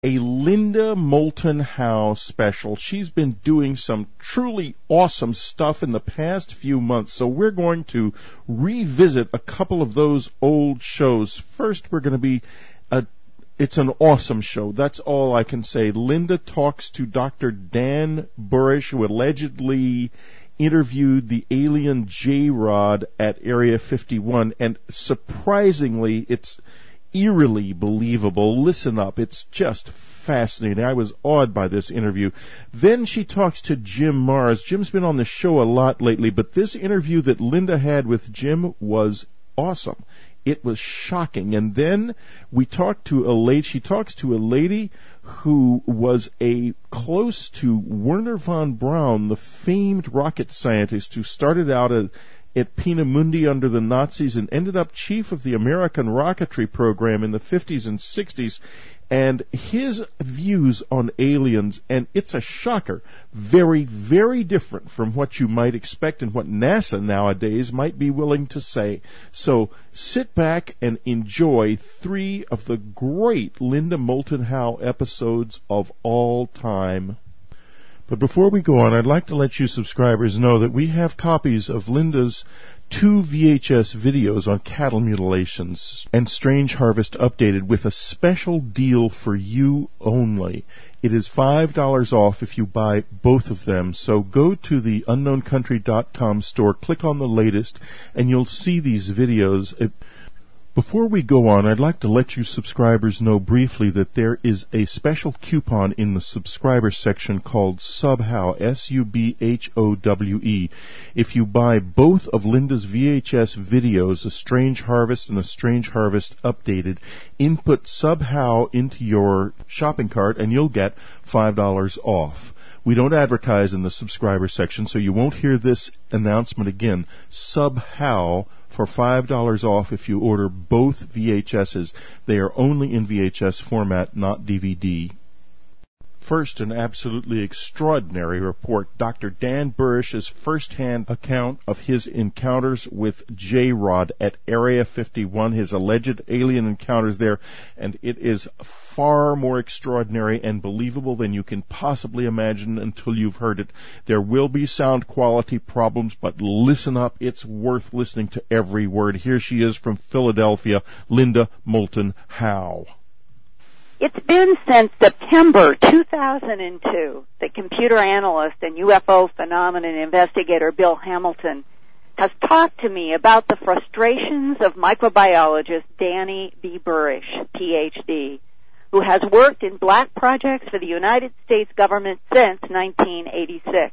a Linda Moulton Howe special. She's been doing some truly awesome stuff in the past few months, so we're going to revisit a couple of those old shows. First, we're going to be it's an awesome show. That's all I can say. Linda talks to Dr. Dan Burisch, who allegedly interviewed the alien J-Rod at Area 51, and surprisingly, it's eerily believable. Listen up. It's just fascinating. I was awed by this interview. Then she talks to Jim Mars. Jim's been on the show a lot lately, but this interview that Linda had with Jim was awesome. It was shocking. And then she talks to a lady who was close to Wernher von Braun, the famed rocket scientist who started out at Peenemünde under the Nazis and ended up chief of the American rocketry program in the 50s and 60s, and his views on aliens, and it's a shocker, very, very different from what you might expect and what NASA nowadays might be willing to say. So sit back and enjoy 3 of the great Linda Moulton Howe episodes of all time. But before we go on, I'd like to let you subscribers know that we have copies of Linda's 2 VHS videos on cattle mutilations and Strange Harvest Updated with a special deal for you only. It is $5 off if you buy both of them. So go to the unknowncountry.com store, click on the latest, and you'll see these videos. Before we go on, I'd like to let you subscribers know briefly that there is a special coupon in the subscriber section called SUBHOW, SUBHOWE. If you buy both of Linda's VHS videos, A Strange Harvest and A Strange Harvest Updated, input SUBHOW into your shopping cart and you'll get $5 off. We don't advertise in the subscriber section, so you won't hear this announcement again. SUBHOW for $5 off if you order both VHSs. They are only in VHS format, not DVD. First, an absolutely extraordinary report. Dr. Dan Burisch's first-hand account of his encounters with J-Rod at Area 51, his alleged alien encounters there, and it is far more extraordinary and believable than you can possibly imagine until you've heard it. There will be sound quality problems, but listen up. It's worth listening to every word. Here she is from Philadelphia, Linda Moulton Howe. It's been since September 2002 that computer analyst and UFO phenomenon investigator Bill Hamilton has talked to me about the frustrations of microbiologist Danny B. Burisch, Ph.D., who has worked in black projects for the United States government since 1986.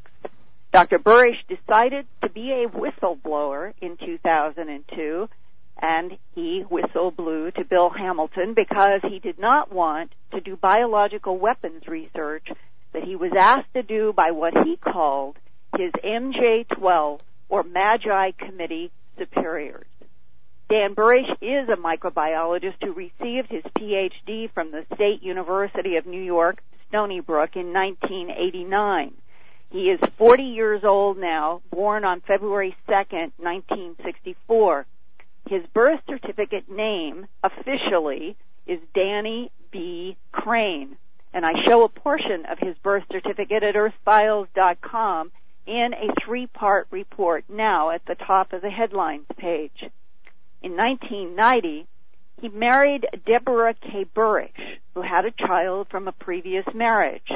Dr. Burisch decided to be a whistleblower in 2002, and he whistle blew to Bill Hamilton because he did not want to do biological weapons research that he was asked to do by what he called his MJ-12 or Magi Committee superiors. Dan Burisch is a microbiologist who received his Ph.D. from the State University of New York, Stony Brook, in 1989. He is 40 years old now, born on February 2nd, 1964. His birth certificate name, officially, is Danny B. Crane, and I show a portion of his birth certificate at earthfiles.com in a 3-part report now at the top of the headlines page. In 1990, he married Deborah K. Burisch, who had a child from a previous marriage.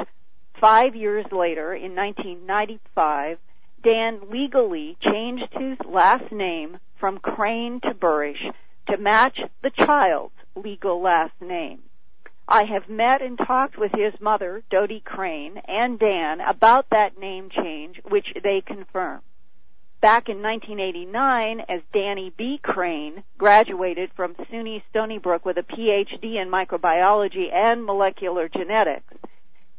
5 years later, in 1995, Dan legally changed his last name from Crane to Burisch to match the child's legal last name. I have met and talked with his mother, Dodie Crane, and Dan about that name change, which they confirm. Back in 1989, as Danny B. Crane graduated from SUNY Stony Brook with a Ph.D. in microbiology and molecular genetics,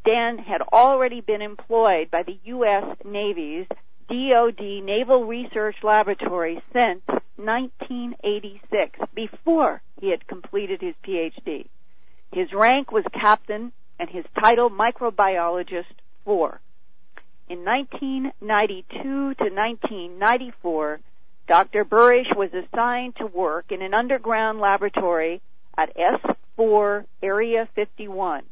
Dan had already been employed by the U.S. Navy's DoD Naval Research Laboratory since 1986, before he had completed his Ph.D. His rank was captain and his title microbiologist 4. In 1992 to 1994, Dr. Burisch was assigned to work in an underground laboratory at S4 Area 51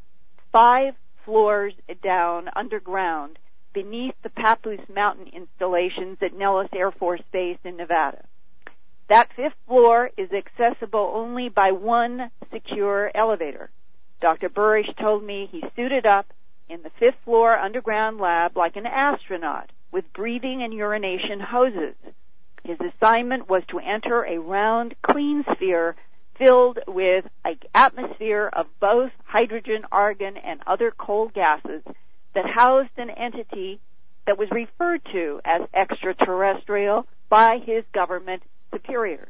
5 floors down underground beneath the Papoose Mountain installations at Nellis Air Force Base in Nevada. That 5th floor is accessible only by one secure elevator. Dr. Burisch told me he suited up in the 5th floor underground lab like an astronaut with breathing and urination hoses. His assignment was to enter a round, clean sphere filled with an atmosphere of both hydrogen, argon, and other cold gases that housed an entity that was referred to as extraterrestrial by his government superiors.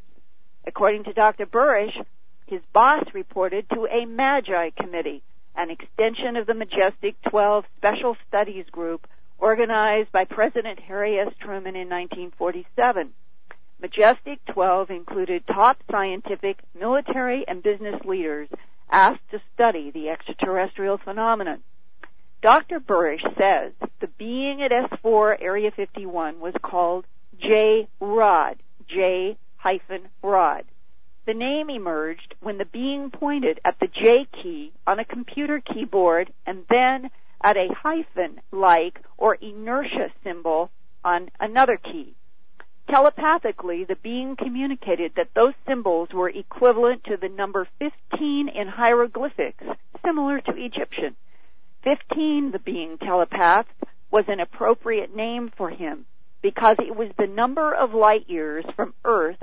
According to Dr. Burisch, his boss reported to a Magi Committee, an extension of the Majestic 12 Special Studies Group organized by President Harry S. Truman in 1947. Majestic 12 included top scientific, military, and business leaders asked to study the extraterrestrial phenomenon. Dr. Burisch says the being at S4 Area 51 was called J-Rod, J-Rod. The name emerged when the being pointed at the J key on a computer keyboard and then at a hyphen-like or inertia symbol on another key. Telepathically, the being communicated that those symbols were equivalent to the number 15 in hieroglyphics, similar to Egyptian. 15, the being telepathed, was an appropriate name for him because it was the number of light years from Earth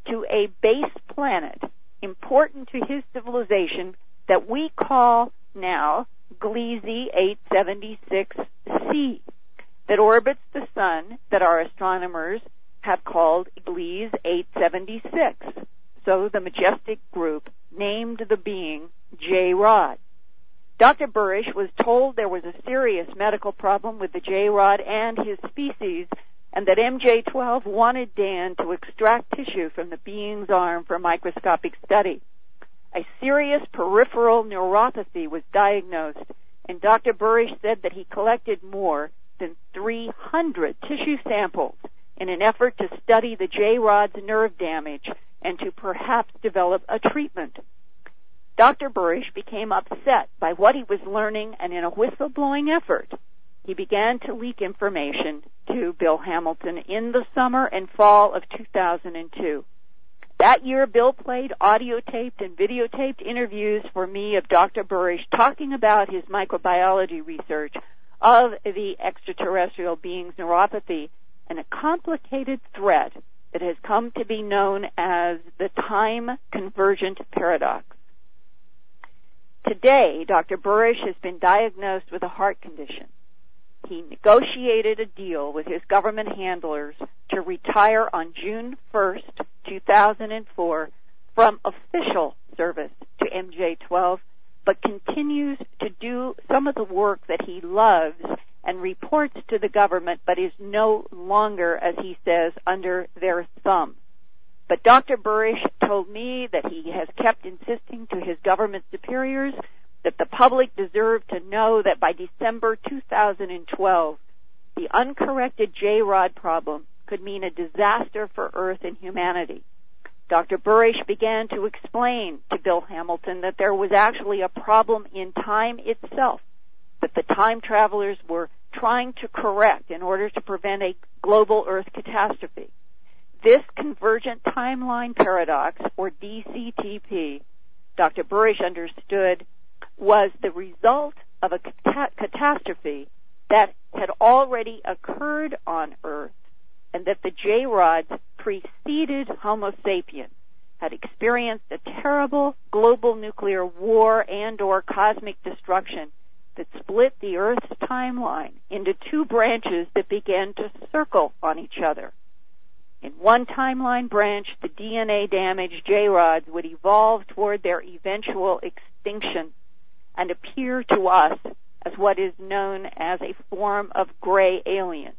to a base planet important to his civilization that we call now Gliese 876c, that orbits the sun, that our astronomers have called Gliese 876. So the Majestic Group named the being J-Rod. Dr. Burisch was told there was a serious medical problem with the J-Rod and his species, and that MJ-12 wanted Dan to extract tissue from the being's arm for microscopic study. A serious peripheral neuropathy was diagnosed, and Dr. Burisch said that he collected more than 300 tissue samples in an effort to study the J-Rod's nerve damage and to perhaps develop a treatment. Dr. Burisch became upset by what he was learning, and in a whistleblowing effort, he began to leak information to Bill Hamilton in the summer and fall of 2002. That year, Bill played audio-taped and videotaped interviews for me of Dr. Burisch talking about his microbiology research of the extraterrestrial being's neuropathy and a complicated threat that has come to be known as the time-convergent paradox. Today, Dr. Burisch has been diagnosed with a heart condition. He negotiated a deal with his government handlers to retire on June 1st, 2004, from official service to MJ-12, but continues to do some of the work that he loves and reports to the government, but is no longer, as he says, under their thumb. But Dr. Burisch told me that he has kept insisting to his government superiors that the public deserved to know that by December 2012, the uncorrected J-Rod problem could mean a disaster for Earth and humanity. Dr. Burisch began to explain to Bill Hamilton that there was actually a problem in time itself, that the time travelers were trying to correct in order to prevent a global Earth catastrophe. This convergent timeline paradox, or DCTP, Dr. Burisch understood was the result of a catastrophe that had already occurred on Earth, and that the J-Rods preceded Homo sapiens, had experienced a terrible global nuclear war and or cosmic destruction that split the Earth's timeline into two branches that began to circle on each other. In one timeline branch, the DNA-damaged J-Rods would evolve toward their eventual extinction and appear to us as what is known as a form of gray alien.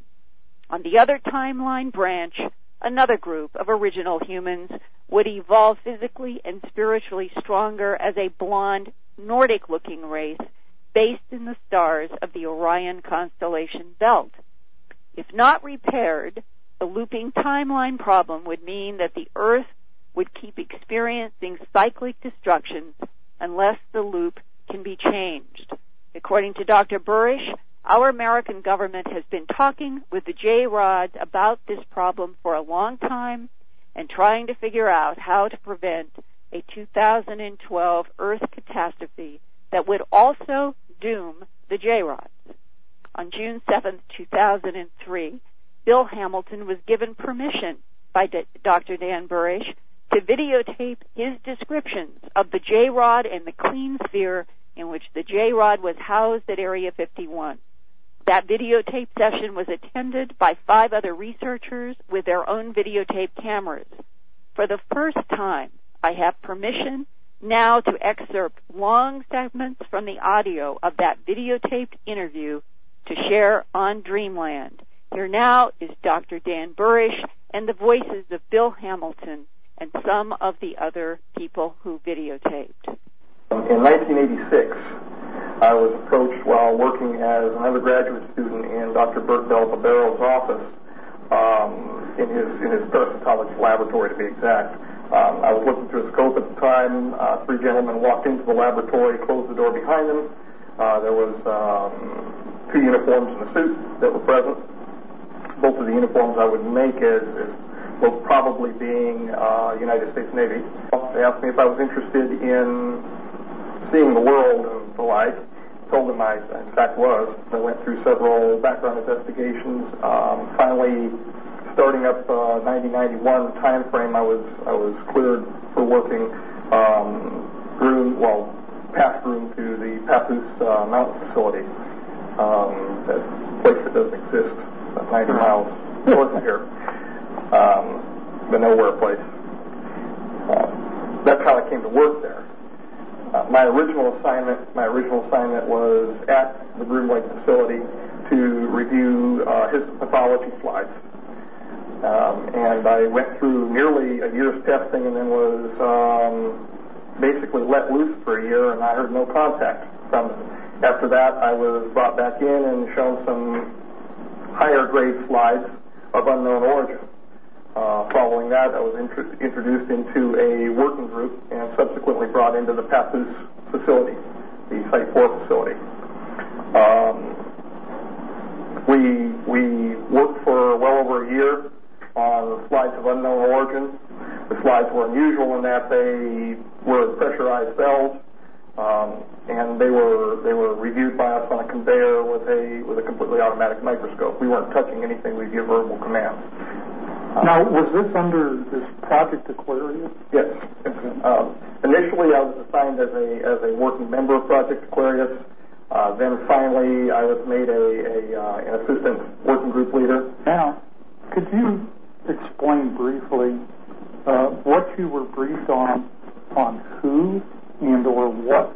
On the other timeline branch, another group of original humans would evolve physically and spiritually stronger as a blonde, Nordic-looking race based in the stars of the Orion constellation belt. If not repaired, the looping timeline problem would mean that the Earth would keep experiencing cyclic destructions unless the loop can be changed. According to Dr. Burisch, our American government has been talking with the J-Rods about this problem for a long time and trying to figure out how to prevent a 2012 Earth catastrophe that would also doom the J-Rods. On June 7, 2003, Bill Hamilton was given permission by Dr. Dan Burisch to videotape his descriptions of the J-Rod and the clean sphere in which the J-Rod was housed at Area 51. That videotape session was attended by 5 other researchers with their own videotape cameras. For the first time, I have permission now to excerpt long segments from the audio of that videotaped interview to share on Dreamland. Here now is Dr. Dan Burisch and the voices of Bill Hamilton and some of the other people who videotaped. In 1986, I was approached while working as an undergraduate student in Dr. Bert Del office in his parasitology laboratory, to be exact. I was looking through a scope at the time. 3 gentlemen walked into the laboratory, closed the door behind them. There was 2 uniforms and a suit that were present. Both of the uniforms I would make as well, probably being United States Navy. They asked me if I was interested in seeing the world and the like. I told them I, in fact, was. I went through several background investigations. Finally, starting up 1991 time frame, I was cleared for working past room to the Papoose mountain facility. That place that doesn't exist, about 90 miles north of here. The nowhere place. That's how I came to work there. My original assignment was at the Groom Lake facility to review histopathology slides. And I went through nearly a year's testing and then was basically let loose for a year, and I heard no contact from them. After that, I was brought back in and shown some higher grade slides of unknown origin. Following that, I was introduced into a working group and subsequently brought into the Papoose facility, the Site 4 facility. We worked for well over a year on slides of unknown origin. The slides were unusual in that they were pressurized cells, and they were reviewed by us on a conveyor with a completely automatic microscope. We weren't touching anything. We give verbal commands. Now, was this under this Project Aquarius? Yes. Initially, I was assigned as a working member of Project Aquarius. Then finally, I was made an assistant working group leader. Now, could you explain briefly what you were briefed on who and or what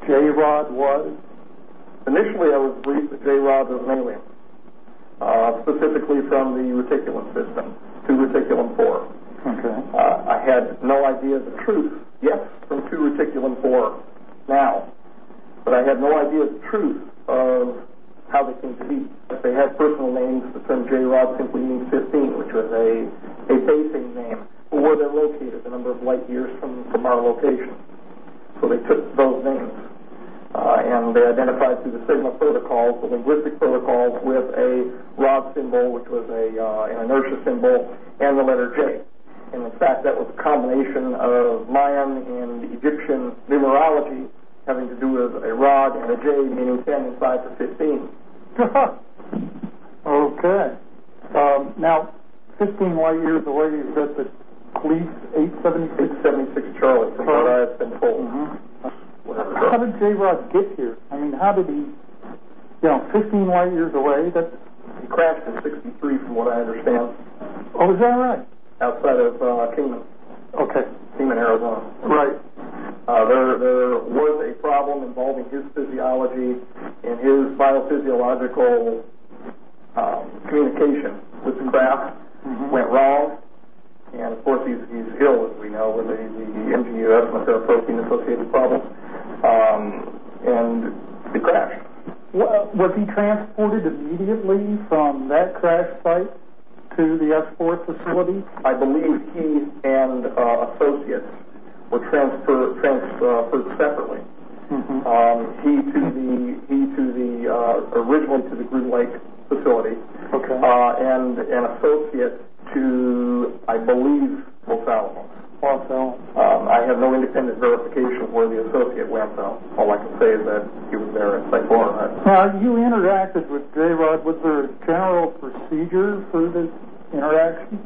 J-Rod was? Initially, I was briefed that J-Rod was an alien, specifically from the reticulum system, to reticulum 4. Okay. I had no idea the truth, yes, from 2 reticulum 4 now, but I had no idea the truth of how they came to be. If they had personal names, the term J-Rod simply means 15, which was a basing name for where they're located, a number of light years from our location. So they took those names. And they identified through the Sigma protocols, the linguistic protocols, with a rod symbol, which was an inertia symbol, and the letter J. And in fact, that was a combination of Mayan and Egyptian numerology having to do with a rod and a J, meaning 10 inside for 15. Okay. Now, 15 light years away, you said the police 876 Charlie, from what I've been told. Mm-hmm. How did J-Rod get here? I mean, how did he, 15 light years away? He crashed in 63, from what I understand. Oh, is that right? Outside of Kingman. Okay. Kingman, Arizona. Right. There was a problem involving his physiology and his biophysiological communication with the craft went wrong. And, of course, he's ill, as we know, with the MGUS, protein-associated problems. And he crashed. Was he transported immediately from that crash site to the S4 facility? I believe he and associates were transferred separately. Mm-hmm. He to originally to the Groom Lake facility, Okay. and an associate to, I believe, Los Alamos. Los Alamos. I have no independent verification of where the associate went, though. All I can say is that he was there at Site 4. Now, you interacted with J-Rod. Was there a general procedure for this interaction?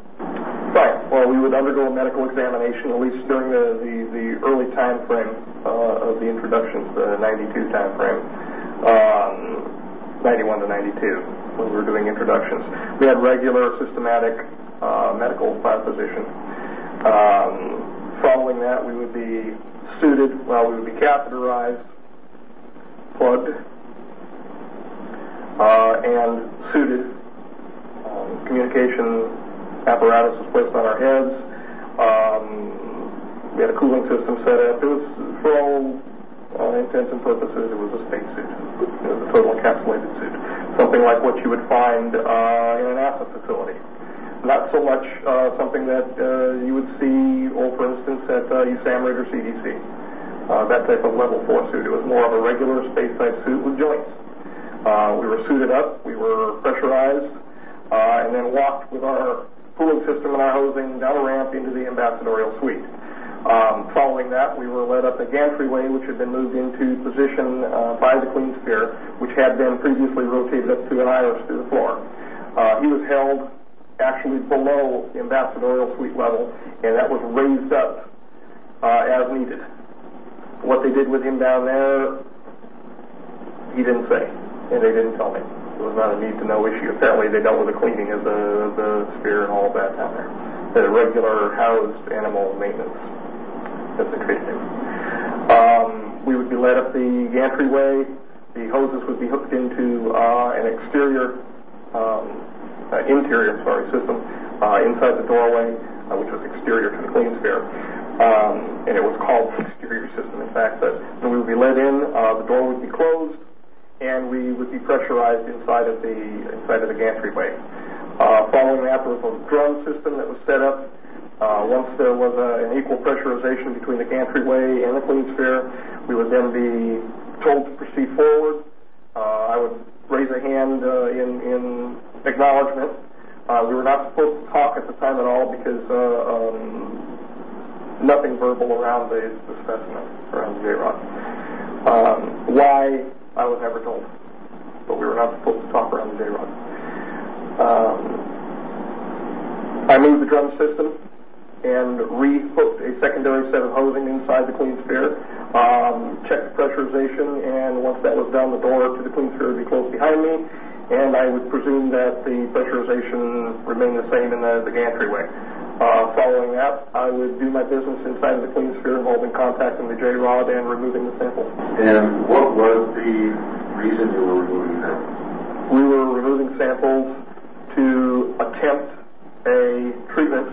Right. Well, we would undergo a medical examination, at least during the early time frame of the introductions, the 92 time frame, 91 to 92, when we were doing introductions. We had regular, systematic medical by physician. Following that, we would be suited, we would be catheterized, plugged, and suited. Communication apparatus was placed on our heads. We had a cooling system set up. It was, for all intents and purposes, it was a spacesuit. It was a total encapsulated suit. Something like what you would find in a NASA facility. Not so much something that you would see, for instance, at USAMRIID or CDC. That type of level 4 suit. It was more of a regular space-type suit with joints. We were suited up, we were pressurized, and then walked with our cooling system and our hosing down a ramp into the ambassadorial suite. Following that, we were led up a gantry-way, which had been moved into position by the Queen Sphere, which had been previously rotated up to an iris through the floor. He was held actually below the ambassadorial suite level, and that was raised up as needed. What they did with him down there, he didn't say, and they didn't tell me. It was not a need-to-know issue. Apparently, they dealt with the cleaning of the sphere and all of that down there. The regular housed animal maintenance that they treated him. We would be led up the gantry-way. The hoses would be hooked into an interior system inside the doorway, which was exterior to the Queen Sphere. And it was called the exterior system, in fact. But when we would be let in, the door would be closed, and we would be pressurized inside of the gantry-way. Following that, there was a drum system that was set up. Once there was an equal pressurization between the gantry-way and the Queen Sphere, we would then be told to proceed forward. I would raise a hand in acknowledgement. We were not supposed to talk at the time at all because nothing verbal around the specimen, around the J-Rod. Why, I was never told. But we were not supposed to talk around the J-Rod. I moved the drum system and re-hooked a secondary set of hosing inside the Queen Sphere, checked the pressurization, and once that was done, the door to the Queen Sphere would be closed behind me, and I would presume that the pressurization remained the same in the gantry-way. Following that, I would do my business inside of the Queen Sphere involving contacting the J-Rod and removing the sample. And what was the reason you were removing them? We were removing samples to attempt a treatment,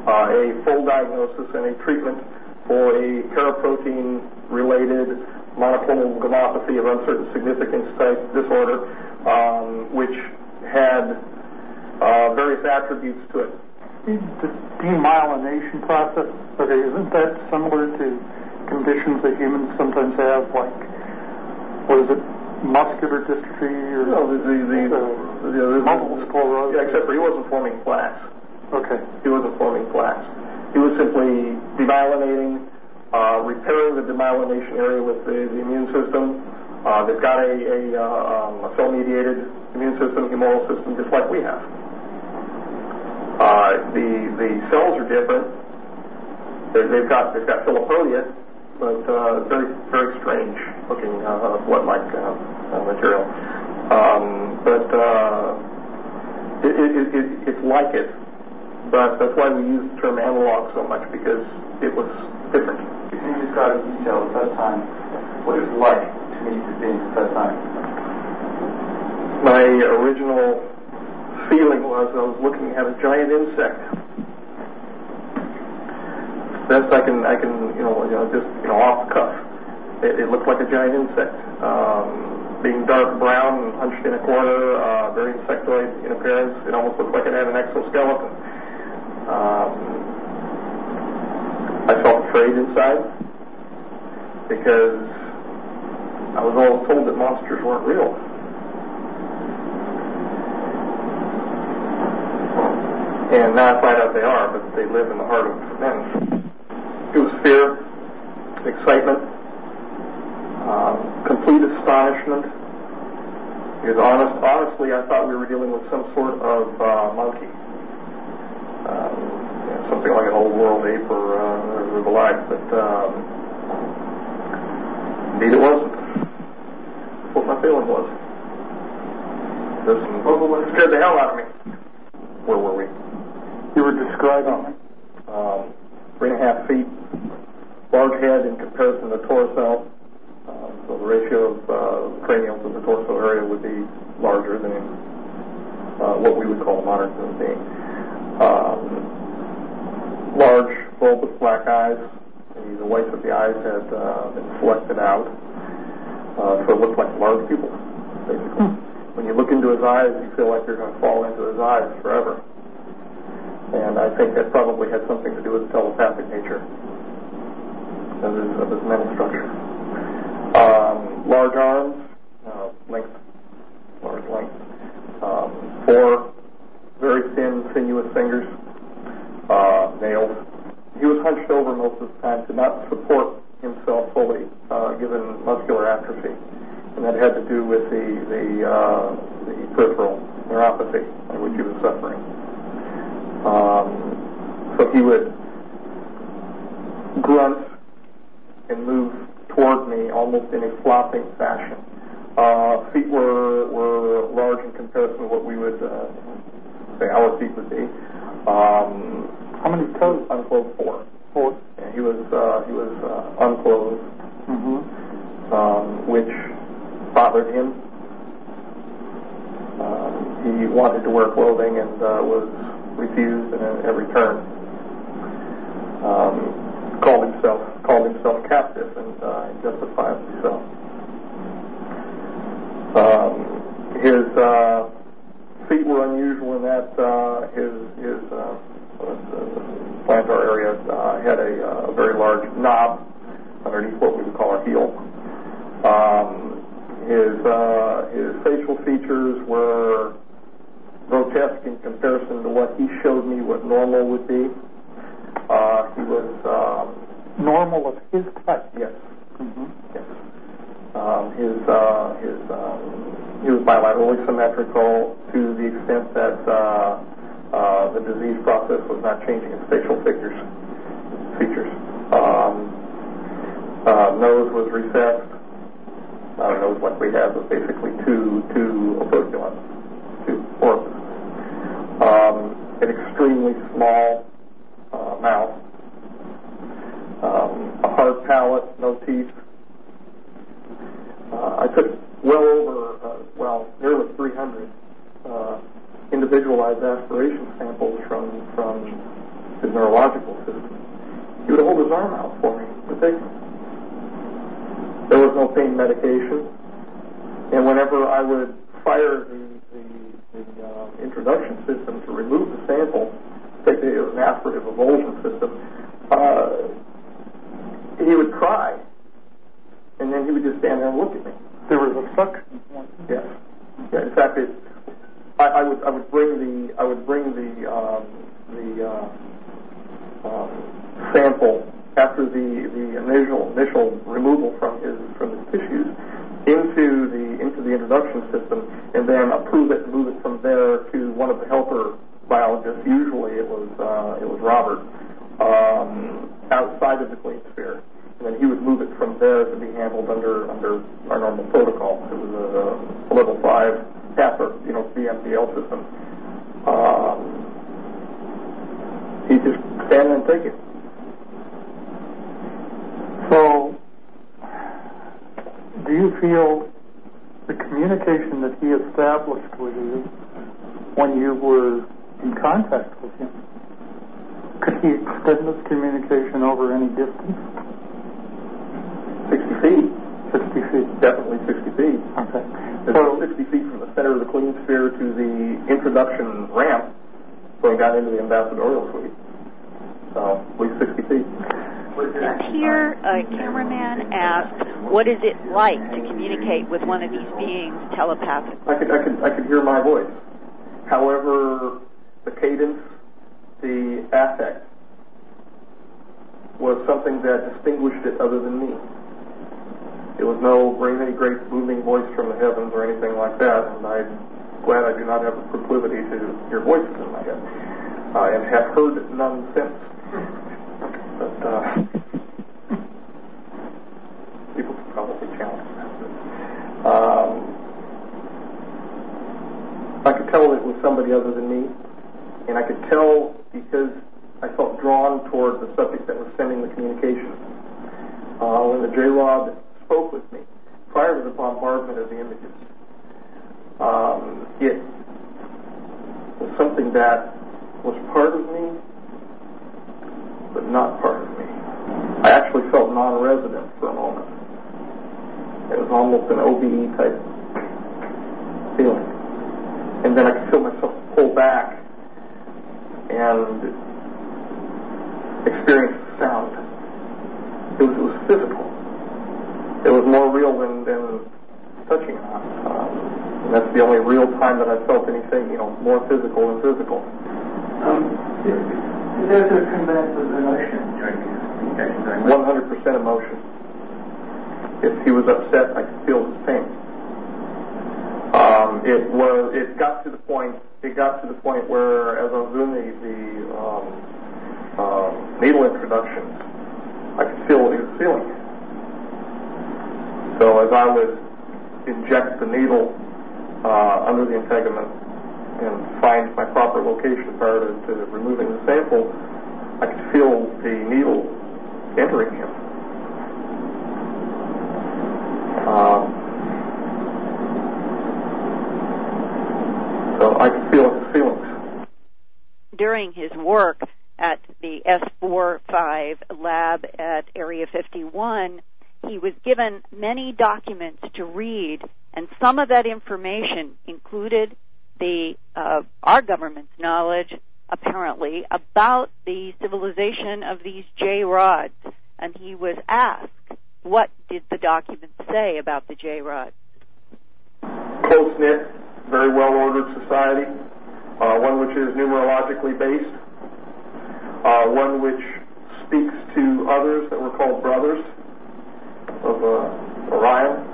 a full diagnosis and a treatment for a paraprotein-related monoclonal gammopathy of uncertain significance type disorder, which had various attributes to it. The demyelination process, isn't that similar to conditions that humans sometimes have, like, what is it, muscular dystrophy or multiple sclerosis? Yeah, except for he wasn't forming plaques. Okay. He wasn't forming plaques. He was simply demyelinating, repairing the demyelination area with the immune system. They've got a cell-mediated immune system, humoral system, just like we have. The cells are different. They've got Philopodia, but very very strange looking blood-like material. It's like it. But that's why we use the term analog so much, because it was different. You can describe in detail at that time what it was like to meet the beings at that time. My original feeling was I was looking at a giant insect. Best I can just off the cuff. It looked like a giant insect, being dark brown and hunched in a corner, very insectoid in appearance. It almost looked like it had an exoskeleton. I felt afraid inside because I was always told that monsters weren't real. And now I find out they are, but they live in the heart of men. It was fear, excitement, complete astonishment. Because honestly, I thought we were dealing with some sort of monkey. Something like an old world ape or the like, but indeed it wasn't. That's what my feeling was. This scared the hell out of me. Where were we? You were describing 3.5 feet, large head in comparison to the torso. So the ratio of cranial to the torso area would be larger than what we would call a modern human being. Large, bulbous black eyes. The whites of the eyes had been selected out, so it looked like large pupils, basically. When you look into his eyes, you feel like you're going to fall into his eyes forever. And I think that probably had something to do with the telepathic nature of his mental structure. Large arms, large length. 4 very thin, sinuous fingers, nails. He was hunched over most of the time to not support himself fully, given muscular atrophy, and that had to do with the peripheral neuropathy in which he was suffering. So he would grunt and move toward me almost in a flopping fashion. Feet were large in comparison to what we would say our feet would be. how many toes? Unclothed 4. 4. And he was unclothed, which bothered him. He wanted to wear clothing and was refused in every turn. Called himself captive, and justifiably so. His feet were unusual in that his plantar area had a very large knob underneath what we would call our heel. His facial features were grotesque in comparison to what he showed me what normal would be. He was normal of his type. Yes. Mm-hmm. Yes. He was bilaterally symmetrical to the extent that the disease process was not changing his facial features. Nose was recessed. Not a nose like we have, but basically two operculums, 2 orifices. An extremely small mouth. A hard palate, no teeth. I took well over, nearly 300 individualized aspiration samples from his neurological system. He would hold his arm out for me to take them. There was no pain medication, and whenever I would fire the introduction system to remove the sample, it was an aspirative evulsion system, he would cry, and then he would just stand there and look at me. There was a suction. Yes. Yeah. In fact, I would bring the sample after the initial removal from his tissues into the introduction system, and then approve it and move it from there to one of the helper biologists. Usually it was Robert, outside of the clean sphere. And then he would move it from there to be handled under our normal protocol. It was a level 5 TAPR, the MDL system. He'd just stand there and take it. So, do you feel the communication that he established with you when you were in contact with him, could he extend this communication over any distance? 60 feet. 60 feet. Definitely 60 feet. Okay. So 60 feet from the center of the clean sphere to the introduction ramp going down into the ambassadorial suite. So at least 60 feet. Here, a cameraman asked, what is it like to communicate with one of these beings telepathically? I could hear my voice. However, the cadence the affect was something that distinguished it other than me. It was no any great booming voice from the heavens or anything like that, and I'm glad I do not have a proclivity to hear voices in my head, and have heard none since. But people could probably challenge that. I could tell it was somebody other than me, and I could tell because I felt drawn toward the subject that was sending the communication. When the J-Rod spoke with me, prior to the bombardment of the images, it was something that was part of me, but not part of me. I actually felt non-resident for a moment. It was almost an OBE type feeling. And then I could feel myself pull back and experience the sound. It was physical. It was more real than touching on. And that's the only real time that I felt anything, more physical than physical. There's a tremendous emotion during his communication. 100% emotion. If he was upset, I could feel his pain. It got to the point where, as I was doing the needle introductions, I could feel what he was feeling. So as I would inject the needle under the integument and find my proper location prior to removing the sample, I could feel the needle entering him. So I could feel his feelings. During his work at the S45 lab at Area 51, he was given many documents to read, and some of that information included our government's knowledge, apparently, about the civilization of these J-rods. And he was asked, what did the documents say about the J-rods? Close-knit, very well-ordered society, one which is numerologically based, one which speaks to others that were called brothers of Orion,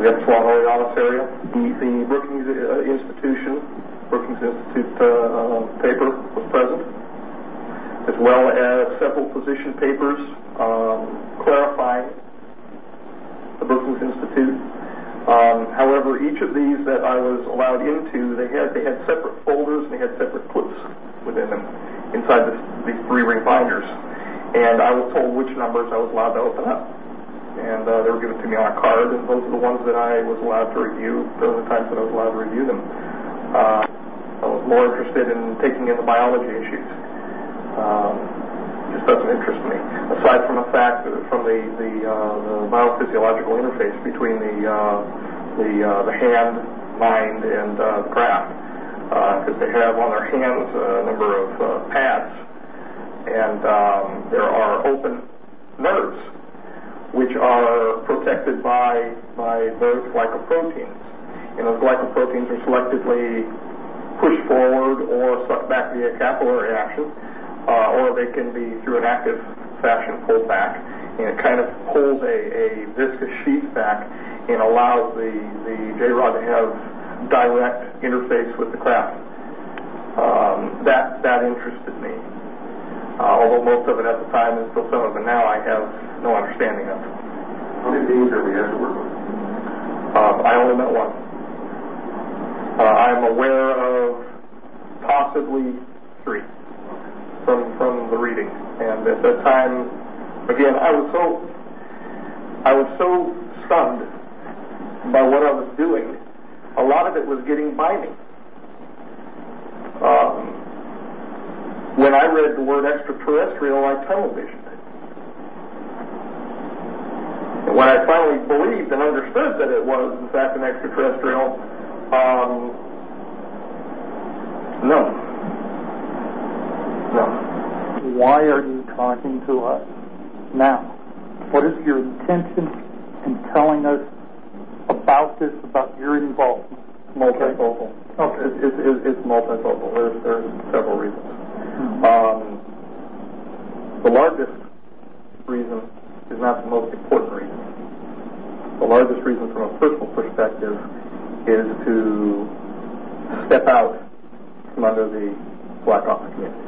the Epsilon Orionis area. The Brookings Institute paper was present, as well as several position papers clarifying the Brookings Institute. However, each of these that I was allowed into, they had separate folders and they had separate clips within them inside these 3-ring binders. And I was told which numbers I was allowed to open up. And they were given to me on a card, and those are the ones that I was allowed to review during the times that I was allowed to review them. I was more interested in taking in the biology issues. Just doesn't interest me. Aside from the fact that from the biophysiological interface between the hand, mind, and the craft, because they have on their hands a number of pads, and there are open nerves which are protected by those glycoproteins, and those glycoproteins are selectively pushed forward or sucked back via capillary action. Or they can be, through an active fashion, pulled back, and it kind of pulls a viscous sheath back and allows the J-rod to have direct interface with the craft. That interested me, although most of it at the time, and still some of it now, I have no understanding of. How many beings have we had to work with? I only met one. I'm aware of possibly 3. From the reading, and at that time, again, I was so stunned by what I was doing. A lot of it was getting by me. When I read the word extraterrestrial, I tunnel visioned it. And when I finally believed and understood that it was, in fact, an extraterrestrial, no. Why are you talking to us now? What is your intention in telling us about this, about your involvement? Multifocal. Okay. It's multifocal. There's several reasons. The largest reason is not the most important reason. The largest reason from a personal perspective is to step out from under the black office community.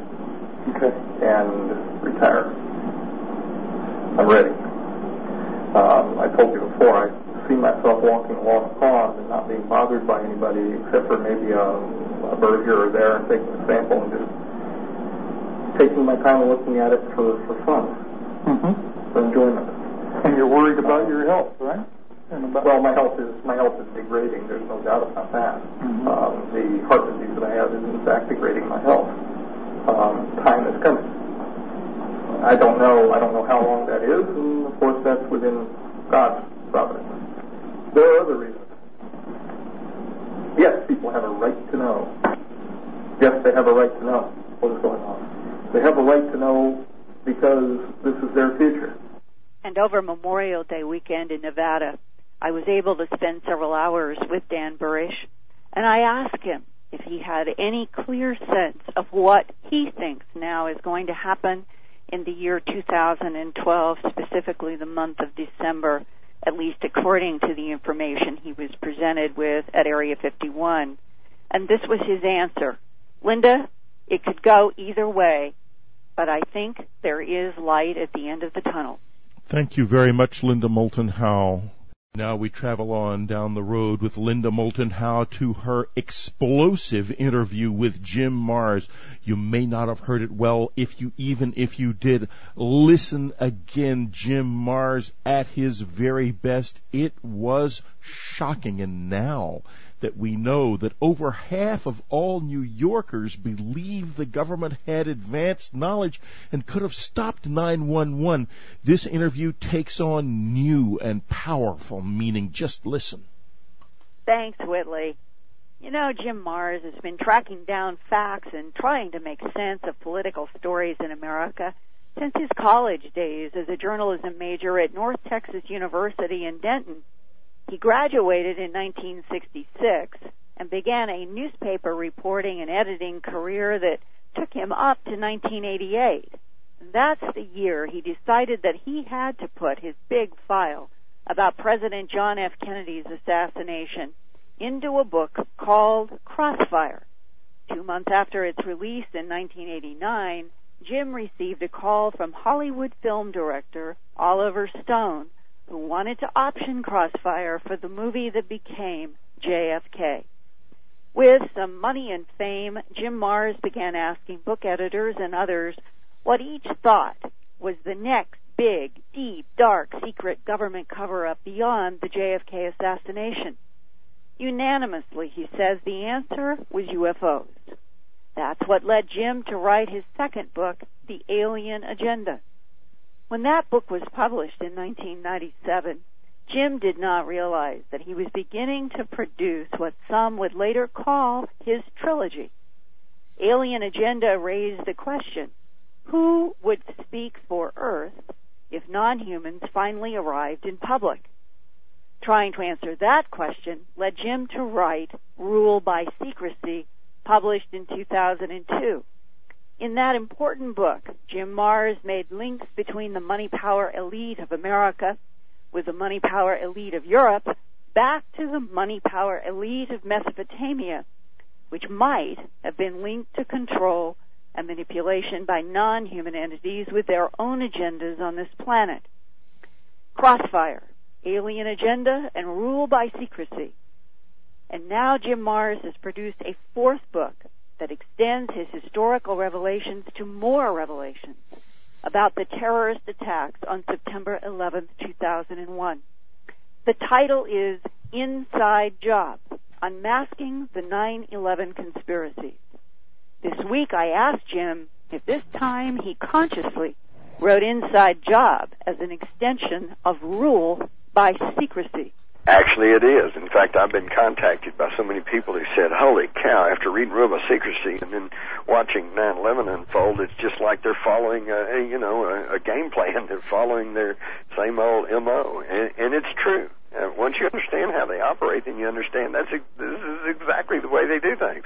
Okay. And retire. I'm ready. I told you before, I see myself walking along a pond and not being bothered by anybody except for maybe a bird here or there and taking a sample and just taking my time and looking at it for fun, for enjoyment. And you're worried about your health, right? Well, my health is degrading. There's no doubt about that. The heart disease that I have is in fact degrading my health. Time is coming. I don't know how long that is, and of course that's within God's providence. There are other reasons. Yes, people have a right to know. Yes, they have a right to know what is going on. They have a right to know because this is their future. And over Memorial Day weekend in Nevada, I was able to spend several hours with Dan Burisch, and I asked him if he had any clear sense of what he thinks now is going to happen in the year 2012, specifically the month of December, at least according to the information he was presented with at Area 51. And this was his answer. Linda, it could go either way, but I think there is light at the end of the tunnel. Thank you very much, Linda Moulton Howe. Now we travel on down the road with Linda Moulton Howe to her explosive interview with Jim Marrs. You may not have heard it well. If you did, listen again. Jim Marrs at his very best. It was shocking. And now that we know that over half of all New Yorkers believe the government had advanced knowledge and could have stopped 9/11, this interview takes on new and powerful meaning. Just listen. Thanks, Whitley. You know, Jim Marrs has been tracking down facts and trying to make sense of political stories in America since his college days as a journalism major at North Texas University in Denton. He graduated in 1966 and began a newspaper reporting and editing career that took him up to 1988. And that's the year he decided that he had to put his big file about President John F. Kennedy's assassination into a book called Crossfire. 2 months after its release in 1989, Jim received a call from Hollywood film director Oliver Stone, who wanted to option Crossfire for the movie that became JFK. With some money and fame, Jim Marrs began asking book editors and others what each thought was the next big, deep, dark, secret government cover-up beyond the JFK assassination. Unanimously, he says the answer was UFOs. That's what led Jim to write his second book, The Alien Agenda. When that book was published in 1997, Jim did not realize that he was beginning to produce what some would later call his trilogy. Alien Agenda raised the question, who would speak for Earth if non-humans finally arrived in public? Trying to answer that question led Jim to write Rule by Secrecy, published in 2002. In that important book, Jim Marrs made links between the money-power elite of America with the money-power elite of Europe back to the money-power elite of Mesopotamia, which might have been linked to control and manipulation by non-human entities with their own agendas on this planet. Crossfire, Alien Agenda, and Rule by Secrecy. And now Jim Marrs has produced a fourth book that extends his historical revelations to more revelations about the terrorist attacks on September 11th, 2001. The title is Inside Job, Unmasking the 9/11 Conspiracies. This week I asked Jim if this time he consciously wrote Inside Job as an extension of Rule by Secrecy. Actually, it is. In fact, I've been contacted by so many people who said, holy cow, after reading Rule by Secrecy and then watching 9/11 unfold, it's just like they're following a game plan. They're following their same old M.O. And it's true. Once you understand how they operate, then you understand this is exactly the way they do things.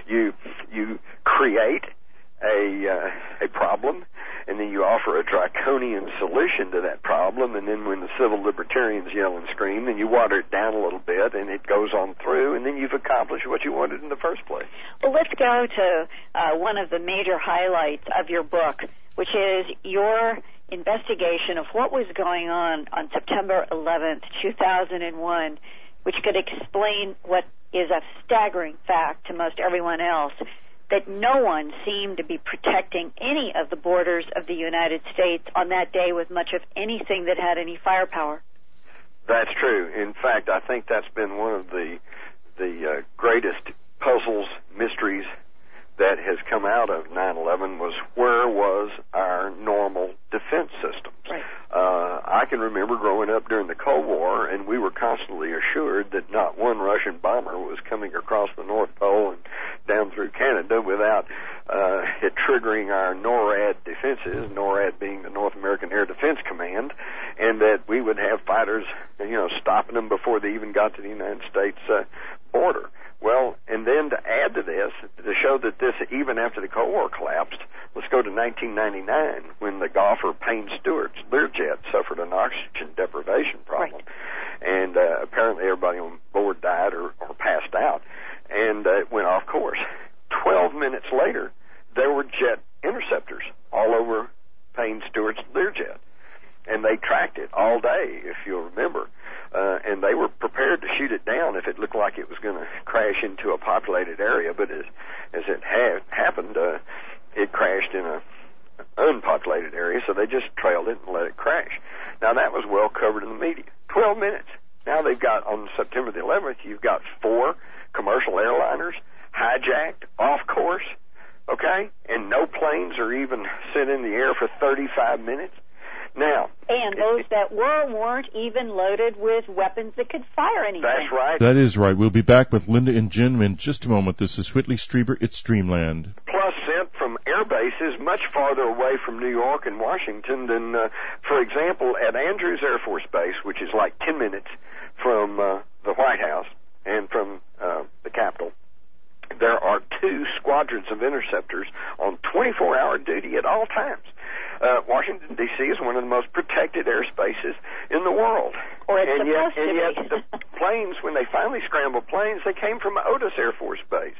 You create a problem, and then you offer a draconian solution to that problem, and then when the civil libertarians yell and scream, then you water it down a little bit, and it goes on through, and then you've accomplished what you wanted in the first place. Well, let's go to one of the major highlights of your book, which is your investigation of what was going on September 11th, 2001, which could explain what is a staggering fact to most everyone else, that no one seemed to be protecting any of the borders of the United States on that day with much of anything that had any firepower. That's true. In fact, I think that's been one of the greatest puzzles, mysteries that has come out of 9/11 was where was our normal defense systems. Right. I can remember growing up during the Cold War, and we were constantly assured that not one Russian bomber was coming across the North Pole and down through Canada without it triggering our NORAD defenses, NORAD being the North American Air Defense Command, and that we would have fighters, stopping them before they even got to the United States border. Well, and then to add to this, to show that this, even after the Cold War collapsed, let's go to 1999, when the golfer Payne Stewart's Learjet suffered an oxygen deprivation problem. Right. And apparently everybody on board died or passed out, and it went off course. 12 minutes later, there were jet interceptors all over Payne Stewart's Learjet, and they tracked it all day, if you'll remember. And they were prepared to shoot it down if it looked like it was going to crash into a populated area. But as it happened, it crashed in an unpopulated area, so they just trailed it and let it crash. Now, that was well covered in the media. 12 minutes. Now they've got, on September the 11th, you've got 4 commercial airliners hijacked, off course, okay? And no planes are even sent in the air for 35 minutes. Now, and those that weren't even loaded with weapons that could fire anything. That's right. That is right. We'll be back with Linda and Jim in just a moment. This is Whitley Strieber. It's Dreamland. Plus sent from air bases much farther away from New York and Washington than, for example, at Andrews Air Force Base, which is like 10 minutes from the White House and from the Capitol. There are 2 squadrons of interceptors on 24-hour duty at all times. Washington, D.C. is one of the most protected airspaces in the world. And yet the planes, when they finally scrambled planes, they came from Otis Air Force Base.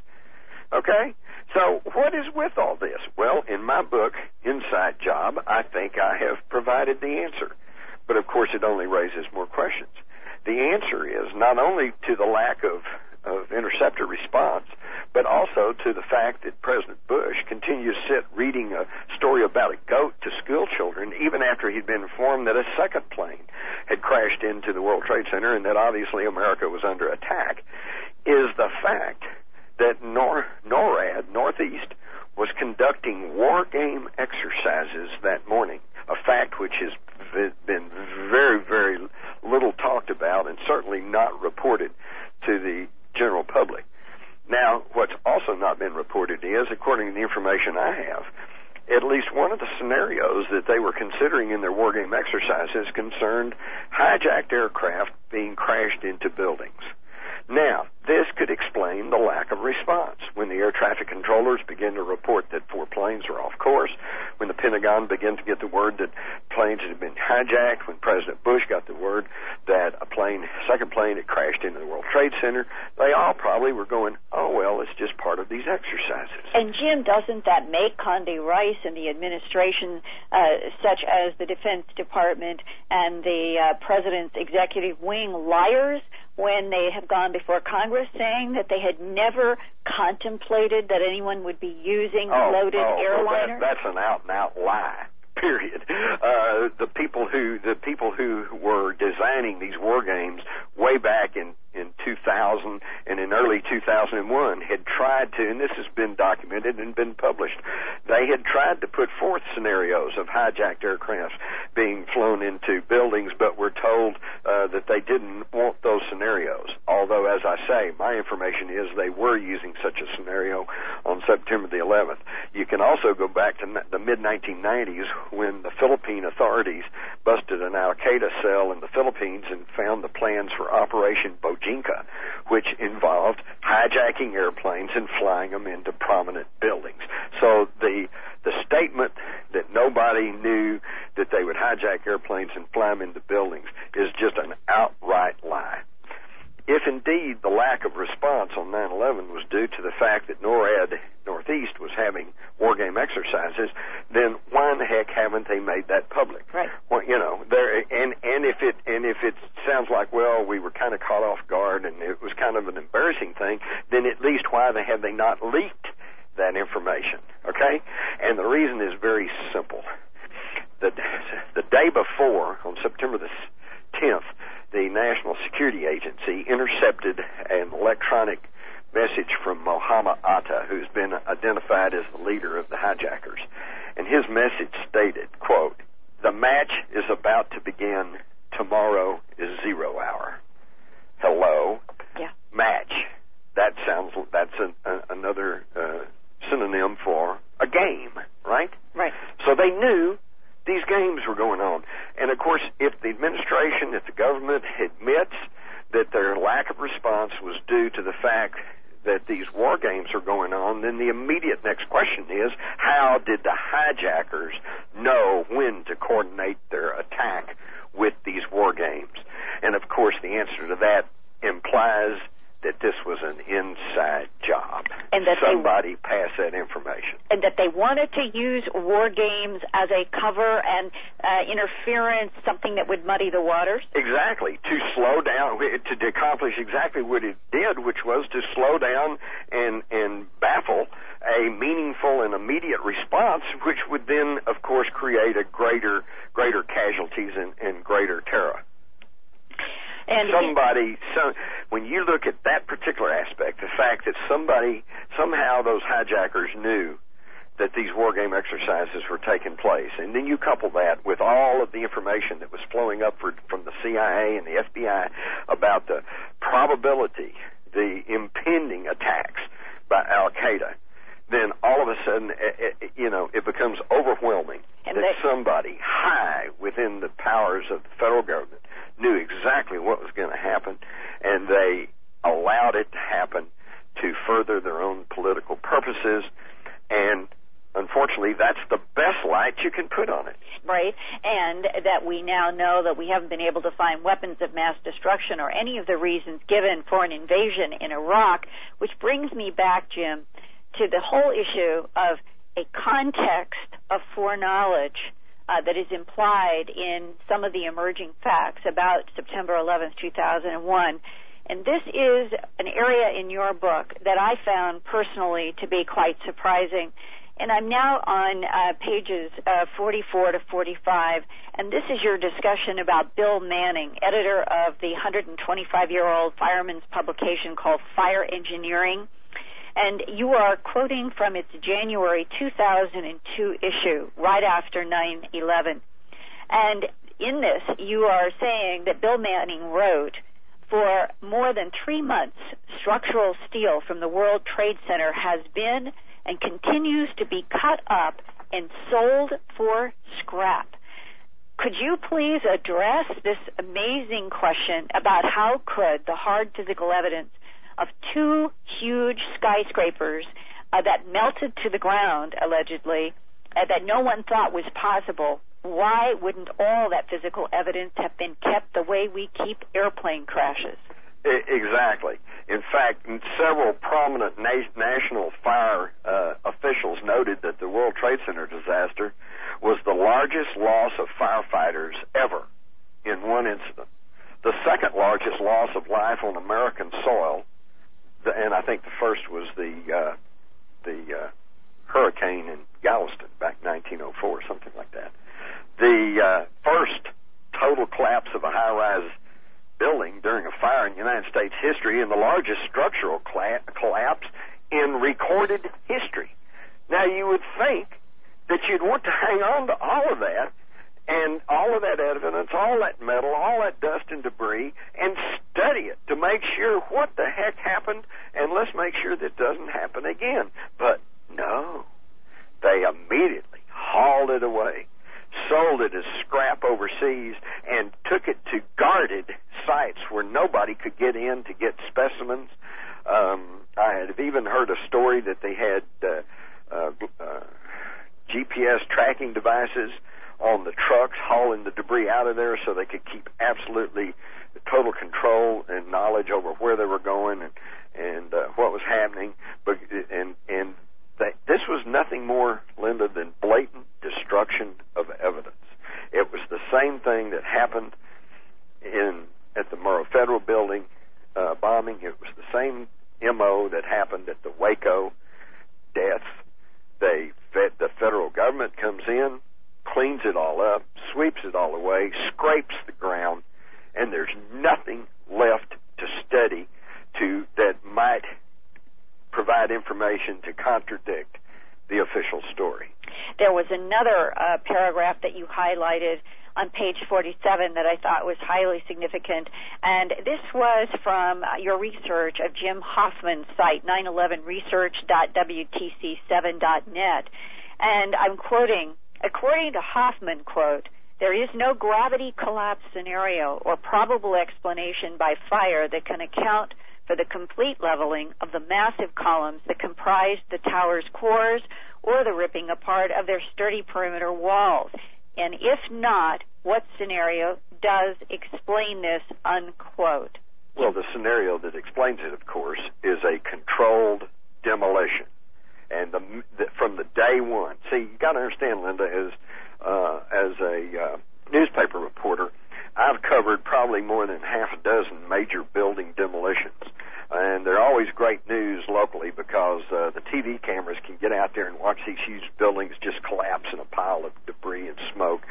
Okay? So what is with all this? Well, in my book, Inside Job, I think I have provided the answer. But, of course, it only raises more questions. The answer is not only to the lack of interceptor response, but also to the fact that President Bush continues to sit reading a story about a goat to school children even after he'd been informed that a second plane had crashed into the World Trade Center and that obviously America was under attack, is the fact that NORAD, Northeast, was conducting war game exercises that morning, a fact which has been very, very little talked about and certainly not reported to the general public. Now, what's also not been reported is, according to the information I have, at least one of the scenarios that they were considering in their war game exercises concerned hijacked aircraft being crashed into buildings. Now, this could explain the lack of response. When the air traffic controllers begin to report that 4 planes are off course, when the Pentagon began to get the word that planes had been hijacked, when President Bush got the word that second plane had crashed into the World Trade Center, they all probably were going, oh, well, it's just part of these exercises. And, Jim, doesn't that make Conde Rice and the administration, such as the Defense Department and the President's executive wing, liars when they have gone before Congress saying that they had never contemplated that anyone would be using loaded airliners? That's an out-and-out lie. Period. The people who were designing these war games way back in 2000 and in early 2001 had tried to, and this has been documented and been published, they had tried to put forth scenarios of hijacked aircraft being flown into buildings, but were told that they didn't want those scenarios. Although, as I say, my information is they were using such a scenario on September the 11th. You can also go back to the mid-1990s when the Philippine authorities busted an Al-Qaeda cell in the Philippines and found the plans for Operation Bojinka, which involved hijacking airplanes and flying them into prominent buildings. So the statement that nobody knew that they would hijack airplanes and fly them into buildings is just an outright lie. If indeed the lack of response on 9/11 was due to the fact that NORAD Northeast was having war game exercises, then why in the heck haven't they made that public? Right. Well, if it sounds like, well, we were kind of caught off guard and it was kind of an embarrassing thing, then at least why have they not leaked that information? Okay? And the reason is very simple. The day before, on September the 10th, the National Security Agency intercepted an electronic message from Mohammed Atta, who's been identified as the leader of the hijackers. And his message stated, quote, "The match is about to begin. Tomorrow is 0 hour." Hello? Yeah. Match. That's another synonym for a game, right? Right. So they knew these games were going on. And of course, if the administration, if the government admits that their lack of response was due to the fact that these war games are going on, then the immediate next question is, how did the hijackers know when to coordinate their attack with these war games? And of course, the answer to that implies that this was an inside job. And that somebody passed that information. And that they wanted to use war games as a cover and interference, something that would muddy the waters? Exactly. To slow down, to accomplish exactly what it did, which was to slow down and baffle a meaningful and immediate response, which would then, of course, create a greater casualties and greater terror. And when you look at that particular aspect, the fact that somehow those hijackers knew that these war game exercises were taking place, and then you couple that with all of the information that was flowing up from the CIA and the FBI about the probability, the impending attacks by Al-Qaeda, then all of a sudden, it becomes overwhelming that somebody high within the powers of the federal government knew exactly what was going to happen, and they allowed it to happen to further their own political purposes, and unfortunately, that's the best light you can put on it. Right, and that we now know that we haven't been able to find weapons of mass destruction or any of the reasons given for an invasion in Iraq, which brings me back, Jim, to the whole issue of a context of foreknowledge that is implied in some of the emerging facts about September 11th, 2001. And this is an area in your book that I found personally to be quite surprising. And I'm now on pages 44 to 45, and this is your discussion about Bill Manning, editor of the 125-year-old fireman's publication called Fire Engineering. And you are quoting from its January 2002 issue, right after 9/11. And in this, you are saying that Bill Manning wrote, for more than 3 months, structural steel from the World Trade Center has been and continues to be cut up and sold for scrap. Could you please address this amazing question about how could the hard physical evidence of 2 huge skyscrapers that melted to the ground, allegedly, that no one thought was possible, why wouldn't all that physical evidence have been kept the way we keep airplane crashes? Exactly. In fact, several prominent national fire officials noted that the World Trade Center disaster was the largest loss of firefighters ever in one incident. The second largest loss of life on American soil, and I think the first was the hurricane in Galveston back in 1904, something like that. The first total collapse of a high-rise building during a fire in United States history, and the largest structural collapse in recorded history. Now, you would think that you'd want to hang on to all of that, and all of that evidence, all that metal, all that dust and debris, and study it to make sure what the heck happened, and let's make sure that doesn't happen again. But no, they immediately hauled it away, sold it as scrap overseas, and took it to guarded sites where nobody could get in to get specimens. I have even heard a story that they had GPS tracking devices on the trucks hauling the debris out of there so they could keep absolutely total control and knowledge over where they were going and what was happening. But this was nothing more, Linda, than blatant destruction of evidence. It was the same thing that happened at the Murrah Federal Building bombing. It was the same MO that happened at the Waco deaths. The federal government comes in, cleans it all up, sweeps it all away, scrapes the ground, and there's nothing left to study that might provide information to contradict the official story. There was another paragraph that you highlighted on page 47 that I thought was highly significant, and this was from your research of Jim Hoffman's site, 911research.wtc7.net, and I'm quoting, according to Hoffman, quote, there is no gravity collapse scenario or probable explanation by fire that can account for the complete leveling of the massive columns that comprise the tower's cores or the ripping apart of their sturdy perimeter walls. And if not, what scenario does explain this, unquote? Well, the scenario that explains it, of course, is a controlled demolition. And from the day one, see, you got to understand, Linda, as a newspaper reporter, I've covered probably more than half a dozen major building demolitions. And they're always great news locally because the TV cameras can get out there and watch these huge buildings just collapse in a pile of debris and smoke.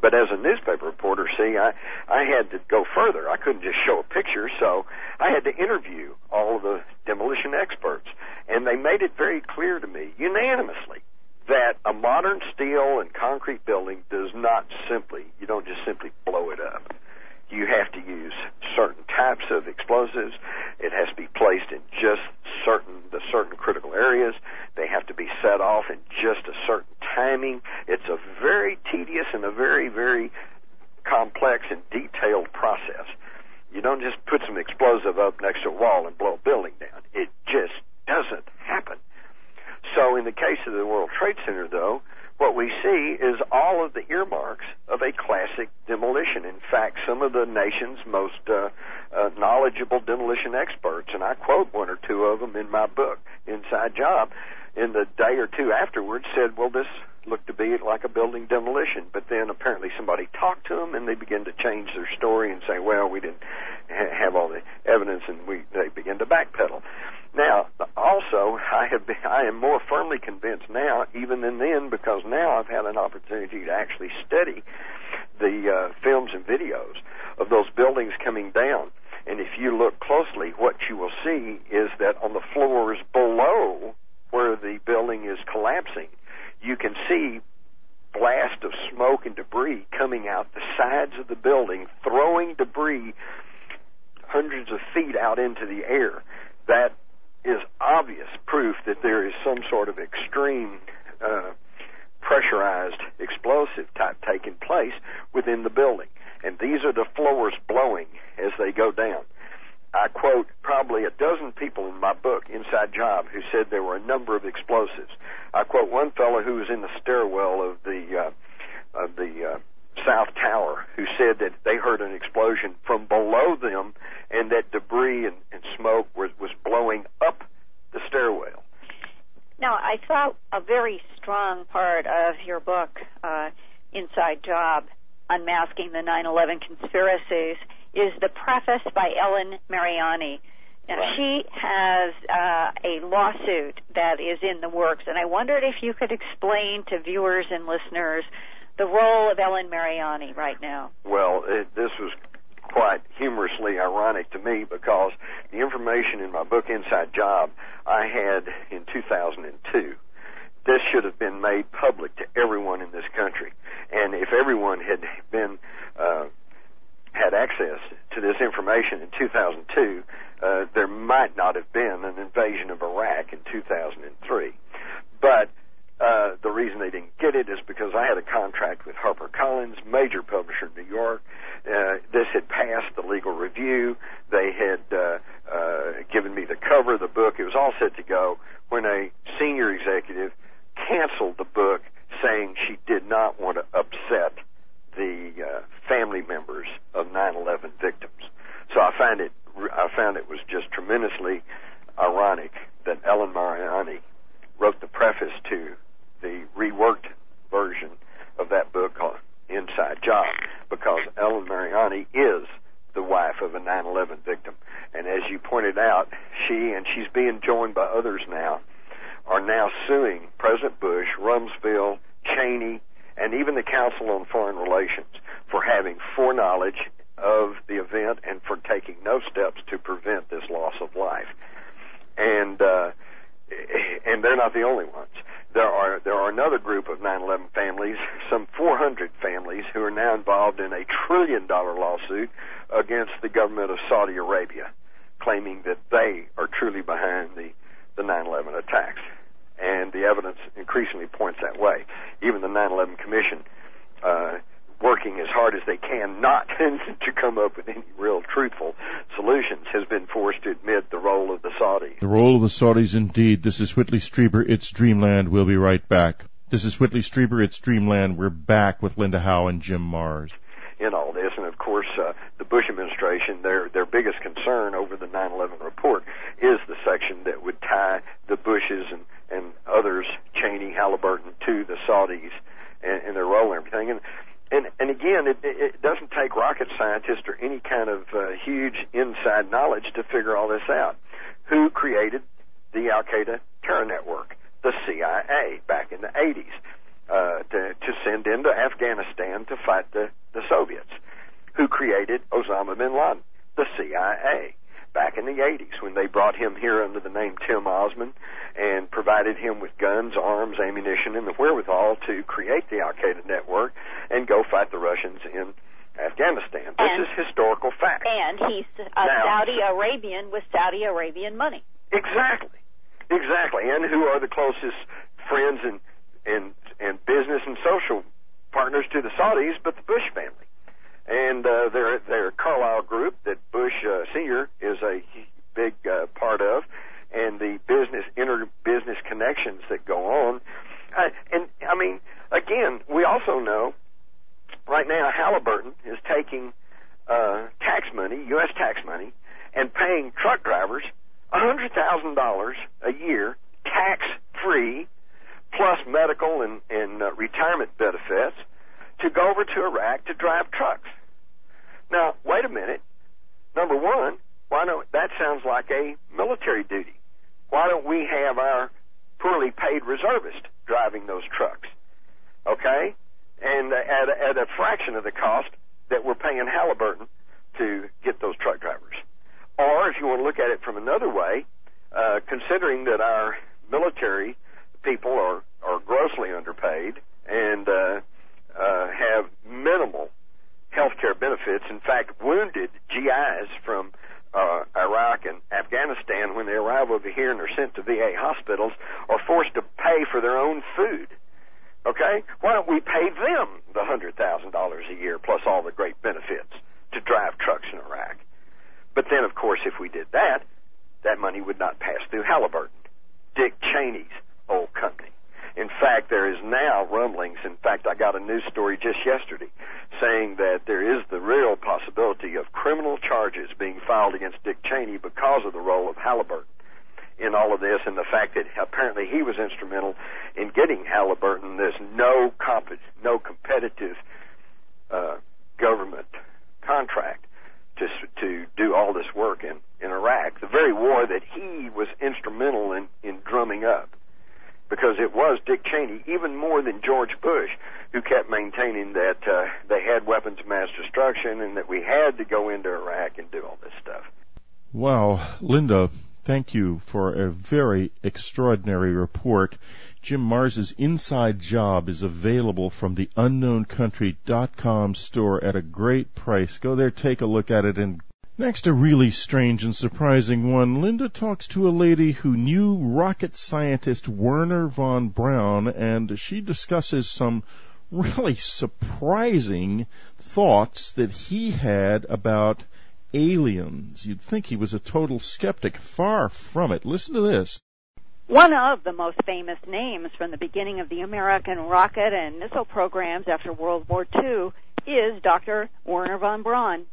But as a newspaper reporter, see, I had to go further. I couldn't just show a picture, so I had to interview all of the demolition experts. And they made it very clear to me, unanimously, that a modern steel and concrete building does not simply, you don't just simply blow it up. You have to use certain types of explosives. It has to be placed in just the certain critical areas. They have to be set off in just a certain timing. It's a very tedious and a very, very complex and detailed process. You don't just put some explosive up next to a wall and blow a building down. It just doesn't happen. So in the case of the World Trade Center, though, what we see is all of the earmarks of a classic demolition. In fact, some of the nation's most knowledgeable demolition experts, and I quote one or two of them in my book, Inside Job, in the day or two afterwards said, well, this looked to be like a building demolition. But then apparently somebody talked to them, and they began to change their story and say, well, we didn't have all the evidence, and they began to backpedal. Now, also, I am more firmly convinced now, even than then, because now I've had an opportunity to actually study the films and videos of those buildings coming down. And if you look closely, what you will see is that on the floors below where the building is collapsing, you can see blast of smoke and debris coming out the sides of the building, throwing debris hundreds of feet out into the air. That is obvious proof that there is some sort of extreme pressurized explosive type taking place within the building. And these are the floors blowing as they go down. I quote probably a dozen people in my book, Inside Job, who said there were a number of explosives. I quote one fellow who was in the stairwell of the South Tower who said that they heard an explosion from below them and that debris and smoke was blowing up the stairwell. Now, I thought a very strong part of your book, Inside Job, Unmasking the 9/11 Conspiracies, is the preface by Ellen Mariani. Now, right. She has a lawsuit that is in the works, and I wondered if you could explain to viewers and listeners the role of Ellen Mariani right now. Well, this was quite humorously ironic to me because the information in my book, Inside Job, I had in 2002. This should have been made public to everyone in this country. And if everyone had been had access to this information in 2002, there might not have been an invasion of Iraq in 2003. But the reason they didn't get it is because I had a contract with HarperCollins, major publisher in New York. This had passed the legal review. They had given me the cover of the book. It was all set to go when a senior executive canceled the book saying she did not want to upset the family members of 9/11 victims. So I found it was just tremendously ironic that Ellen Mariani wrote the preface to the reworked version of that book called Inside Job, because Ellen Mariani is the wife of a 9/11 victim. And as you pointed out, she's being joined by others now, are now suing President Bush, Rumsfeld, Cheney, and even the Council on Foreign Relations for having foreknowledge of the event and for taking no steps to prevent this loss of life. And they're not the only ones. There are another group of 9/11 families, some 400 families, who are now involved in a $1 trillion lawsuit against the government of Saudi Arabia, claiming that they are truly behind the 9/11 attacks. And the evidence increasingly points that way. Even the 9/11 Commission, working as hard as they can not to come up with any real truthful solutions, has been forced to admit the role of the Saudis. The role of the Saudis, indeed. This is Whitley Strieber. It's Dreamland. We'll be right back. This is Whitley Strieber. It's Dreamland. We're back with Linda Howe and Jim Mars. In all this, and of course, the Bush administration, their biggest concern over the 9/11 report is the section that would tie the Bushes and others, Cheney, Halliburton, to the Saudis and their role and everything. And again, it doesn't take rocket scientists or any kind of huge inside knowledge to figure all this out. Who created the Al-Qaeda terror network? The CIA back in the 80s. To send into Afghanistan to fight the Soviets. Who created Osama bin Laden? The CIA. Back in the 80s, when they brought him here under the name Tim Osman and provided him with guns, arms, ammunition, and the wherewithal to create the Al-Qaeda network and go fight the Russians in Afghanistan. This is historical fact. And he's Saudi Arabian with Saudi Arabian money. Exactly. And who are the closest friends and business and social partners to the Saudis but the Bush family. And their Carlyle group that Bush Sr. is a big part of, and the inter-business connections that go on. And, I mean, again, we also know right now Halliburton is taking tax money, U.S. tax money, and paying truck drivers $100,000 a year tax-free, plus medical and retirement benefits, to go over to Iraq to drive trucks. Now, wait a minute. Number one, that sounds like a military duty. Why don't we have our poorly paid reservists driving those trucks? Okay? And at a fraction of the cost that we're paying Halliburton to get those truck drivers. Or, if you want to look at it from another way, considering that our military people are grossly underpaid and have minimal health care benefits. In fact, wounded GIs from Iraq and Afghanistan, when they arrive over here and are sent to VA hospitals, are forced to pay for their own food. Okay? Why don't we pay them the $100,000 a year plus all the great benefits to drive trucks in Iraq? But then, of course, if we did that, that money would not pass through Halliburton, Dick Cheney's old company. In fact, there is now rumblings. In fact, I got a news story just yesterday saying that there is the real possibility of criminal charges being filed against Dick Cheney because of the role of Halliburton in all of this, and the fact that apparently he was instrumental in getting Halliburton this no competitive government contract to do all this work in Iraq, the very war that he was instrumental in drumming up. Because it was Dick Cheney, even more than George Bush, who kept maintaining that they had weapons of mass destruction and that we had to go into Iraq and do all this stuff. Wow. Linda, thank you for a very extraordinary report. Jim Mars's Inside Job is available from the unknowncountry.com store at a great price. Go there, take a look at it, and next, a really strange and surprising one. Linda talks to a lady who knew rocket scientist Wernher von Braun, and she discusses some really surprising thoughts that he had about aliens. You'd think he was a total skeptic. Far from it. Listen to this. One of the most famous names from the beginning of the American rocket and missile programs after World War II is Dr. Wernher von Braun.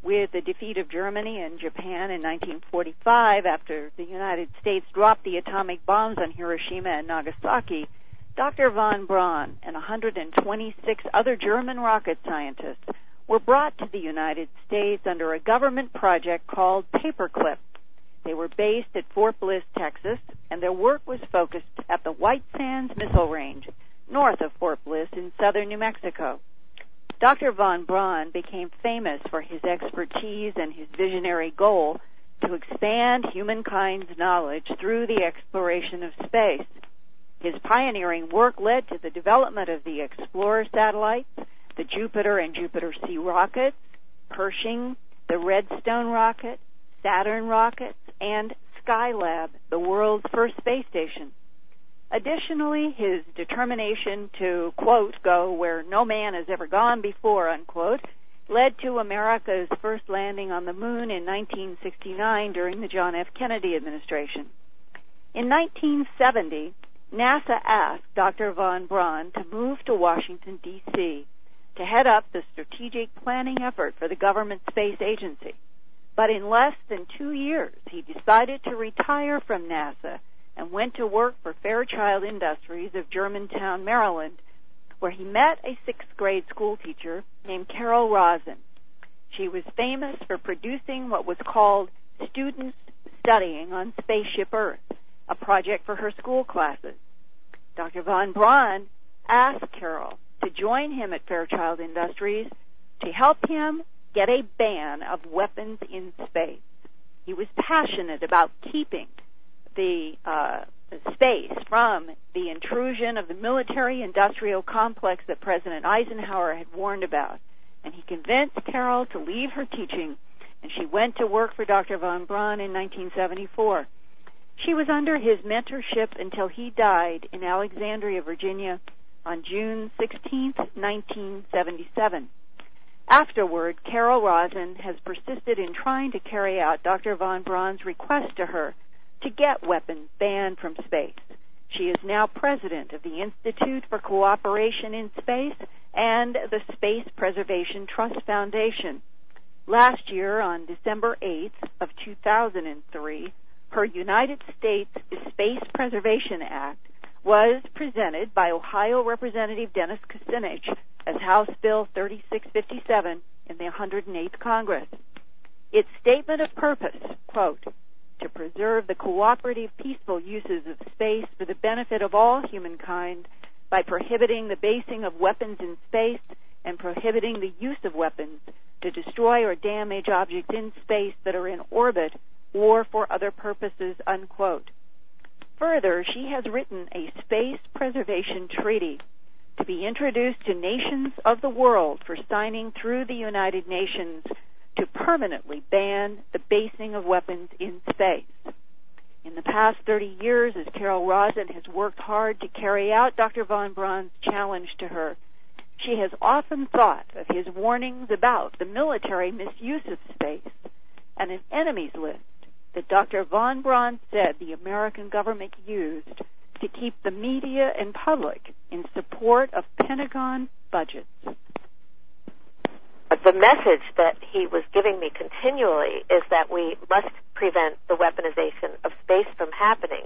With the defeat of Germany and Japan in 1945, after the United States dropped the atomic bombs on Hiroshima and Nagasaki, Dr. von Braun and 126 other German rocket scientists were brought to the United States under a government project called Paperclip. They were based at Fort Bliss, Texas, and their work was focused at the White Sands Missile Range, north of Fort Bliss in southern New Mexico. Dr. von Braun became famous for his expertise and his visionary goal to expand humankind's knowledge through the exploration of space. His pioneering work led to the development of the Explorer satellites, the Jupiter and Jupiter-C rockets, Pershing, the Redstone rocket, Saturn rockets, and Skylab, the world's first space station. Additionally, his determination to, quote, go where no man has ever gone before, unquote, led to America's first landing on the moon in 1969 during the John F. Kennedy administration. In 1970, NASA asked Dr. von Braun to move to Washington, D.C. to head up the strategic planning effort for the government space agency. But in less than 2 years, he decided to retire from NASA and went to work for Fairchild Industries of Germantown, Maryland, where he met a sixth-grade school teacher named Carol Rosin. She was famous for producing what was called Students Studying on Spaceship Earth, a project for her school classes. Dr. von Braun asked Carol to join him at Fairchild Industries to help him get a ban of weapons in space. He was passionate about keeping the space from the intrusion of the military-industrial complex that President Eisenhower had warned about. And he convinced Carol to leave her teaching, and she went to work for Dr. von Braun in 1974. She was under his mentorship until he died in Alexandria, Virginia, on June 16, 1977. Afterward, Carol Rosin has persisted in trying to carry out Dr. von Braun's request to her to get weapons banned from space. She is now president of the Institute for Cooperation in Space and the Space Preservation Trust Foundation. Last year, on December 8th of 2003, her United States Space Preservation Act was presented by Ohio Representative Dennis Kucinich as House Bill 3657 in the 108th Congress. Its statement of purpose, quote, to preserve the cooperative, peaceful uses of space for the benefit of all humankind by prohibiting the basing of weapons in space and prohibiting the use of weapons to destroy or damage objects in space that are in orbit or for other purposes, unquote. Further, she has written a space preservation treaty to be introduced to nations of the world for signing through the United Nations to permanently ban the basing of weapons in space. In the past 30 years, as Carol Rosin has worked hard to carry out Dr. von Braun's challenge to her, she has often thought of his warnings about the military misuse of space and an enemies list that Dr. von Braun said the American government used to keep the media and public in support of Pentagon budgets. The message that he was giving me continually is that we must prevent the weaponization of space from happening,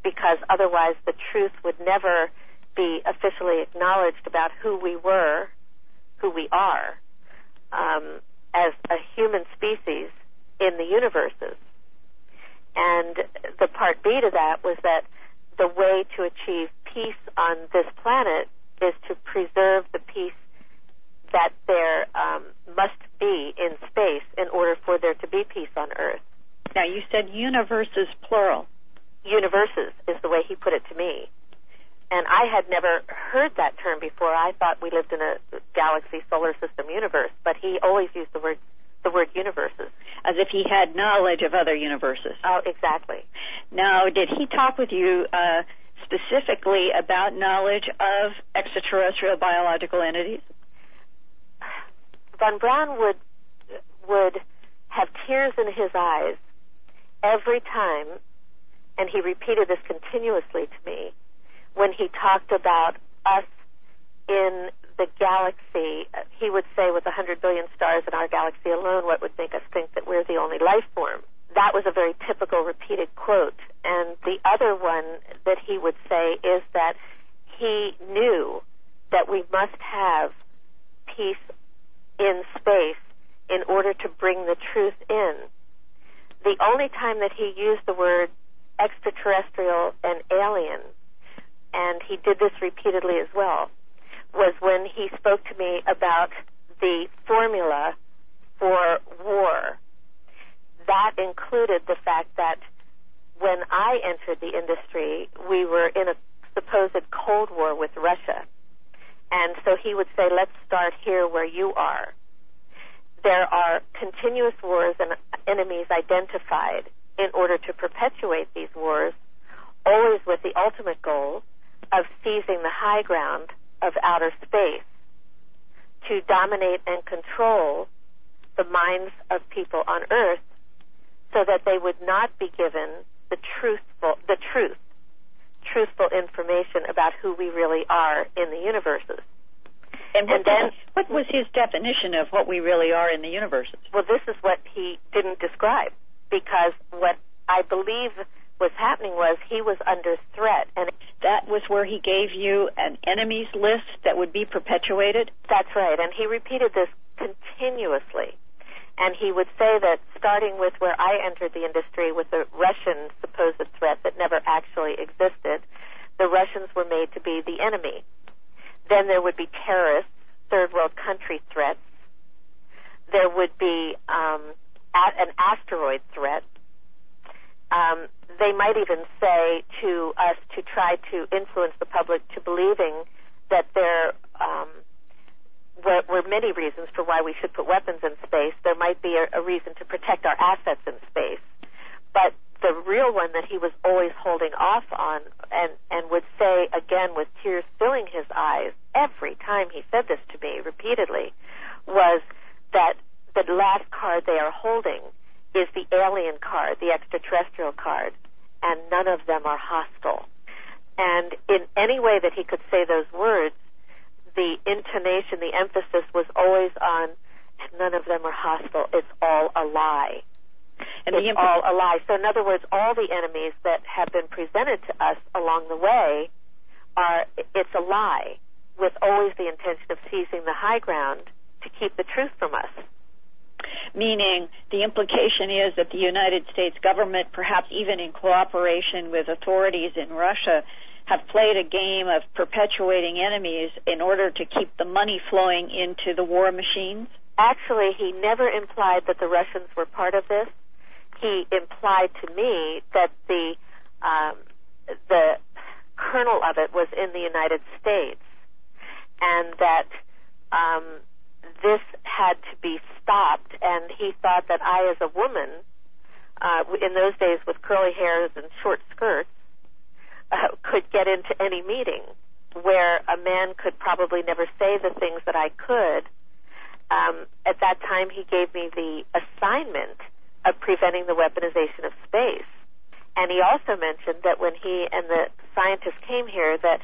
because otherwise the truth would never be officially acknowledged about who we were, who we are, as a human species in the universes. And the part B to that was that the way to achieve peace on this planet is to preserve the peace that there must be in space in order for there to be peace on Earth. Now, you said universes, plural. Universes is the way he put it to me. And I had never heard that term before. I thought we lived in a galaxy, solar system universe, but he always used the word universes. As if he had knowledge of other universes. Oh, exactly. Now, did he talk with you specifically about knowledge of extraterrestrial biological entities? Von Braun would have tears in his eyes every time and he repeated this continuously to me, when he talked about us in the galaxy, he would say with 100 billion stars in our galaxy alone, what would make us think that we're the only life form? That was a very typical repeated quote. And the other one that he would say is that he knew that we must have peace in space in order to bring the truth in. The only time that he used the word extraterrestrial and alien, and he did this repeatedly as well, was when he spoke to me about the formula for war. That included the fact that when I entered the industry, we were in a supposed Cold War with Russia. And so he would say, let's start here where you are. There are continuous wars and enemies identified in order to perpetuate these wars, always with the ultimate goal of seizing the high ground of outer space to dominate and control the minds of people on Earth so that they would not be given the truthful information about who we really are in the universes. And what was his definition of what we really are in the universes? Well, this is what he didn't describe, because what I believe was happening was he was under threat. And that was where he gave you an enemies list that would be perpetuated? That's right, and he repeated this continuously. And he would say that starting with where I entered the industry with the Russian supposed threat that never actually existed, the Russians were made to be the enemy. Then there would be terrorists, third world country threats. There would be an asteroid threat. They might even say to us to try to influence the public to believing that there were many reasons for why we should put weapons in space. There might be a reason to protect our assets in space. But the real one that he was always holding off on and would say again with tears filling his eyes every time he said this to me repeatedly was that the last card they are holding is the alien card, the extraterrestrial card, and none of them are hostile. And in any way that he could say those words, the intonation, the emphasis was always on none of them are hostile. It's all a lie. And it's all a lie. So in other words, all the enemies that have been presented to us along the way it's a lie, with always the intention of seizing the high ground to keep the truth from us. Meaning the implication is that the United States government, perhaps even in cooperation with authorities in Russia, have played a game of perpetuating enemies in order to keep the money flowing into the war machines? Actually, he never implied that the Russians were part of this. He implied to me that the kernel of it was in the United States, and that this had to be stopped. And he thought that I, as a woman, in those days with curly hairs and short skirts, could get into any meeting where a man could probably never say the things that I could. At that time, he gave me the assignment of preventing the weaponization of space. And he also mentioned that when he and the scientists came here that,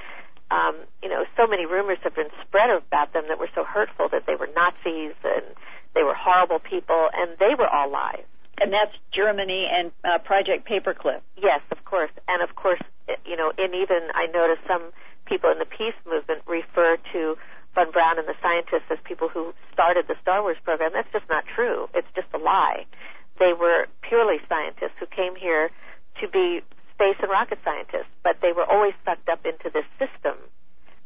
so many rumors have been spread about them that were so hurtful, that they were Nazis and they were horrible people, and they were all lies. And that's Germany and Project Paperclip. Yes, of course. And of course, and even I noticed some people in the peace movement refer to von Braun and the scientists as people who started the Star Wars program. That's just not true. It's just a lie. They were purely scientists who came here to be space and rocket scientists, but they were always sucked up into this system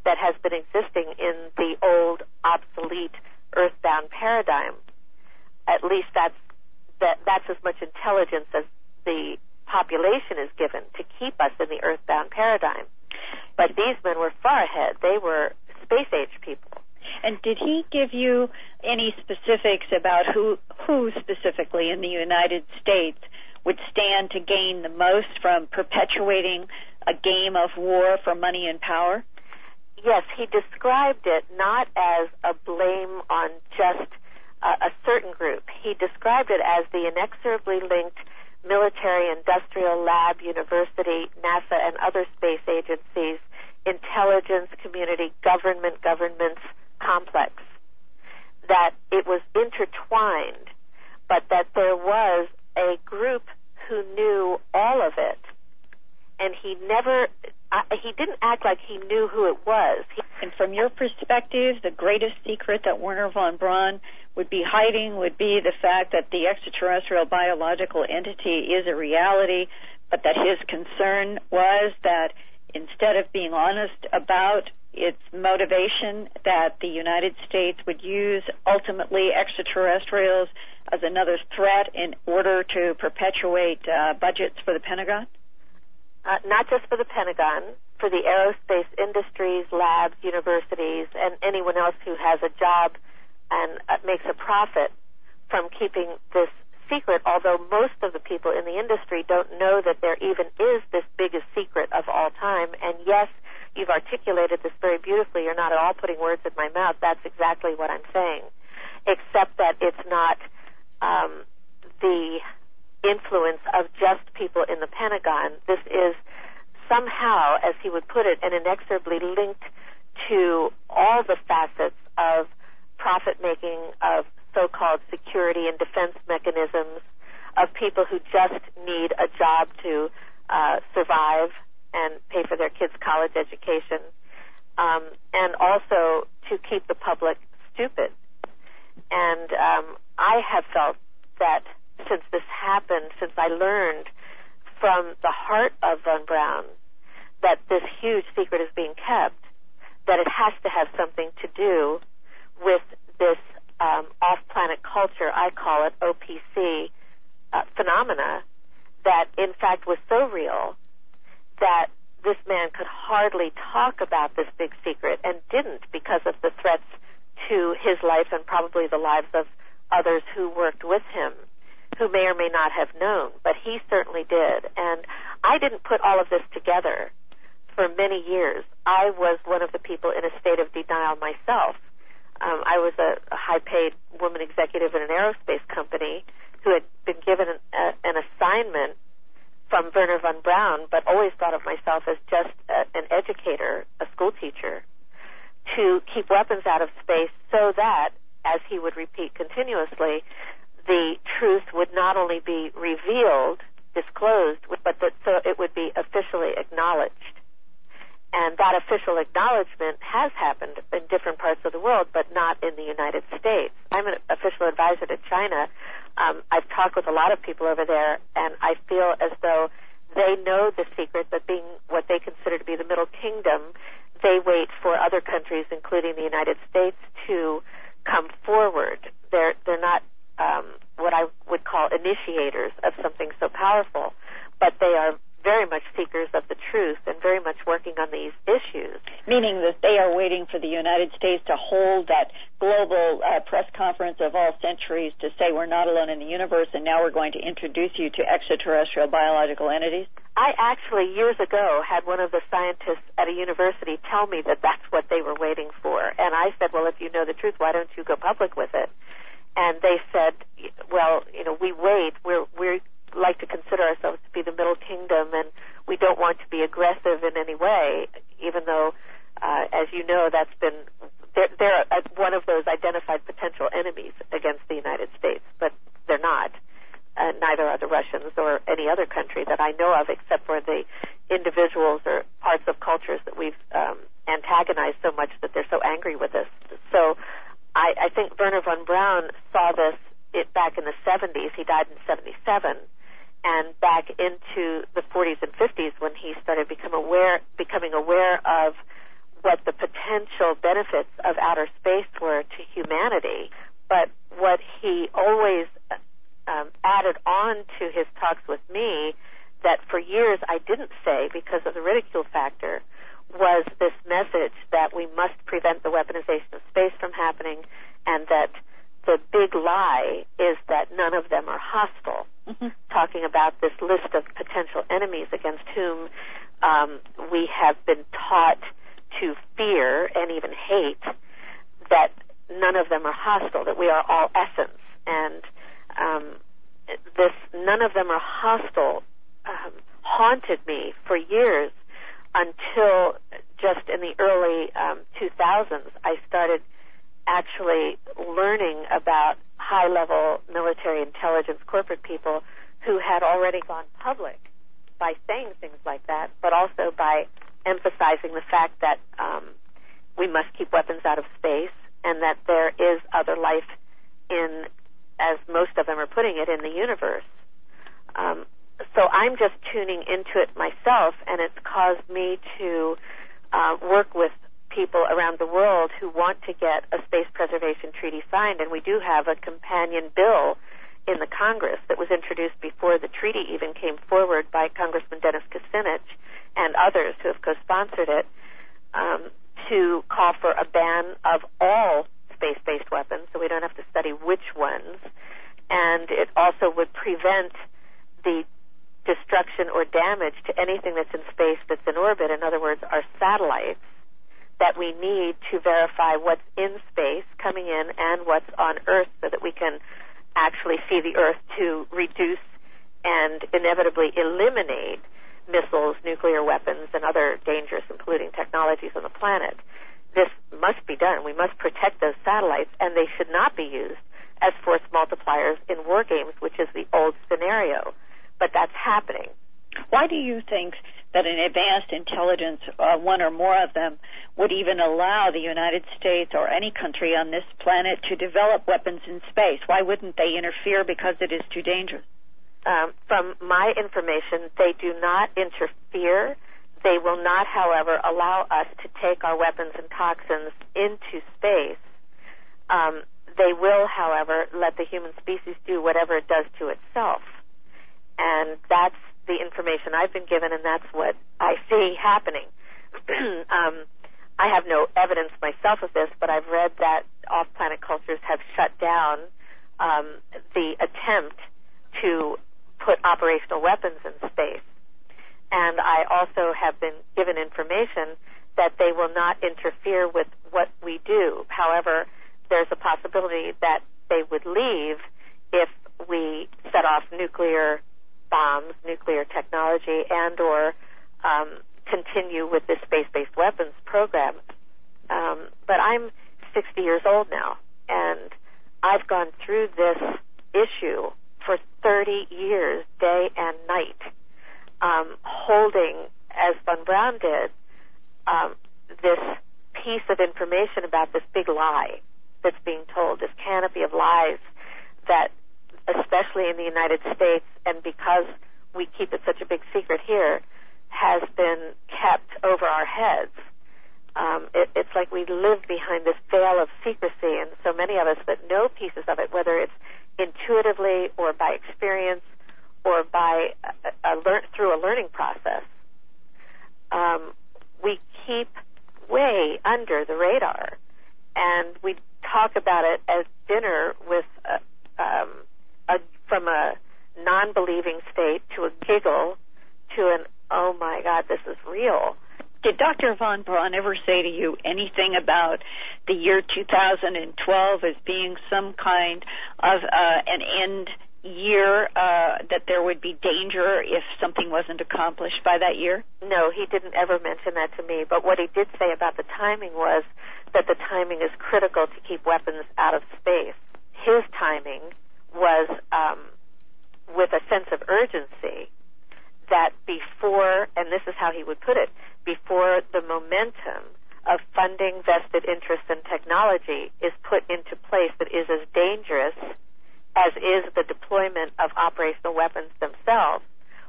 that has been existing in the old, obsolete, earthbound paradigm. At least that's as much intelligence as the population is given to keep us in the earthbound paradigm. But these men were far ahead. They were space-age people. And did he give you any specifics about who specifically in the United States would stand to gain the most from perpetuating a game of war for money and power? Yes, he described it not as a blame on just a certain group. He described it as the inexorably linked military, industrial, lab, university, NASA, and other space agencies, intelligence community, governments complex, that it was intertwined, but that there was a group who knew all of it, and he didn't act like he knew who it was. And from your perspective, the greatest secret that Wernher von Braun would be hiding would be the fact that the extraterrestrial biological entity is a reality, but that his concern was that instead of being honest about its motivation, that the United States would use ultimately extraterrestrials as another threat in order to perpetuate budgets for the Pentagon? Not just for the Pentagon, for the aerospace industries, labs, universities, and anyone else who has a job and makes a profit from keeping this secret, although most of the people in the industry don't know that there even is this biggest secret of all time. And yes, you've articulated this very beautifully. You're not at all putting words in my mouth. That's exactly what I'm saying, except that it's not the influence of just people in the Pentagon. This is somehow, as he would put it, and inexorably linked to all the facets of profit-making, of so-called security and defense mechanisms, of people who just need a job to survive and pay for their kids' college education, and also to keep the public stupid. And I have felt that since this happened, since I learned from the heart of von Braun that this huge secret is being kept, that it has to have something to do with this off-planet culture, I call it OPC, phenomena, that in fact was so real that this man could hardly talk about this big secret, and didn't, because of the threats to his life and probably the lives of others who worked with him, who may or may not have known, but he certainly did. And I didn't put all of this together for many years. I was one of the people in a state of denial myself. I was a high-paid woman executive in an aerospace company who had been given an assignment from Wernher von Braun, but always thought of myself as just an educator, a school teacher, to keep weapons out of space so that, as he would repeat continuously, the truth would not only be revealed, disclosed, but that so it would be officially acknowledged. And that official acknowledgement has happened in different parts of the world, but not in the United States. I'm an official advisor to China. I've talked with a lot of people over there, and I feel as though they know the secret, but being what they consider to be the Middle Kingdom, they wait for other countries, including the United States, to come forward. They're not what I would call initiators of something so powerful, but they are very much seekers of the truth and very much working on these issues. Meaning that they are waiting for the United States to hold that global press conference of all centuries to say we're not alone in the universe, and now we're going to introduce you to extraterrestrial biological entities? I actually, years ago, had one of the scientists at a university tell me that that's what they were waiting for. And I said, well, if you know the truth, why don't you go public with it? And they said, well, we wait. We like to consider ourselves to be the Middle Kingdom, and we don't want to be aggressive in any way, even though, as you know, that's been, they're one of those identified potential enemies against the United States, but they're not. Neither are the Russians or any other country that I know of, except for the individuals or parts of cultures that we've antagonized so much that they're so angry with us. So I think Wernher von Braun saw this back in the 70s. He died in 77. And back into the 40s and 50s when he started becoming aware of what the potential benefits of outer space were to humanity. But what he always added on to his talks with me that for years I didn't say because of the ridicule factor was this message that we must prevent the weaponization of space from happening, and that the big lie is that none of them are hostile. Mm-hmm. Talking about this list of potential enemies against whom we have been taught to fear and even hate, that none of them are hostile, that we are all essence. And none of them are hostile, haunted me for years until just in the early 2000s I started actually learning about high-level military intelligence corporate people who had already gone public by saying things like that, but also by emphasizing the fact that we must keep weapons out of space and that there is other life in, as most of them are putting it, in the universe. So I'm just tuning into it myself, and it's caused me to work with people around the world who want to get a space preservation treaty signed, and we do have a companion bill in the Congress that was introduced before the treaty even came forward by Congressman Dennis Kucinich and others who have co-sponsored it, to call for a ban of all space-based weapons, so we don't have to study which ones, and it also would prevent the destruction or damage to anything that's in space that's in orbit, in other words, our satellites, that we need to verify what's in space coming in and what's on Earth so that we can actually see the Earth to reduce and inevitably eliminate missiles, nuclear weapons, and other dangerous and polluting technologies on the planet. This must be done. We must protect those satellites, and they should not be used as force multipliers in war games, which is the old scenario. But that's happening. Why do you think that an advanced intelligence, one or more of them, would even allow the United States or any country on this planet to develop weapons in space? Why wouldn't they interfere because it is too dangerous? From my information, they do not interfere. They will not, however, allow us to take our weapons and toxins into space. They will, however, let the human species do whatever it does to itself. And that's the information I've been given, and that's what I see happening. I have no evidence myself of this, but I've read that off-planet cultures have shut down the attempt to put operational weapons in space. And I also have been given information that they will not interfere with what we do. However, there's a possibility that they would leave if we set off nuclear bombs, nuclear technology, and or continue with this space-based weapons program. But I'm 60 years old now, and I've gone through this issue for 30 years, day and night, holding, as Von Braun did, this piece of information about this big lie that's being told, this canopy of lies that, especially in the United States, and because we keep it such a big secret here, has been kept over our heads. It's like we live behind this veil of secrecy, and so many of us that know pieces of it, whether it's intuitively or by experience or by through a learning process, we keep way under the radar, and we talk about it as dinner with from a non-believing state to a giggle to an, oh my God, this is real. Did Dr. Von Braun ever say to you anything about the year 2012 as being some kind of an end year, that there would be danger if something wasn't accomplished by that year? No, he didn't ever mention that to me, but what he did say about the timing was that the timing is critical to keep weapons out of space. His timing was with a sense of urgency that before, and this is how he would put it, before the momentum of funding, vested interests, and technology is put into place that is as dangerous as is the deployment of operational weapons themselves,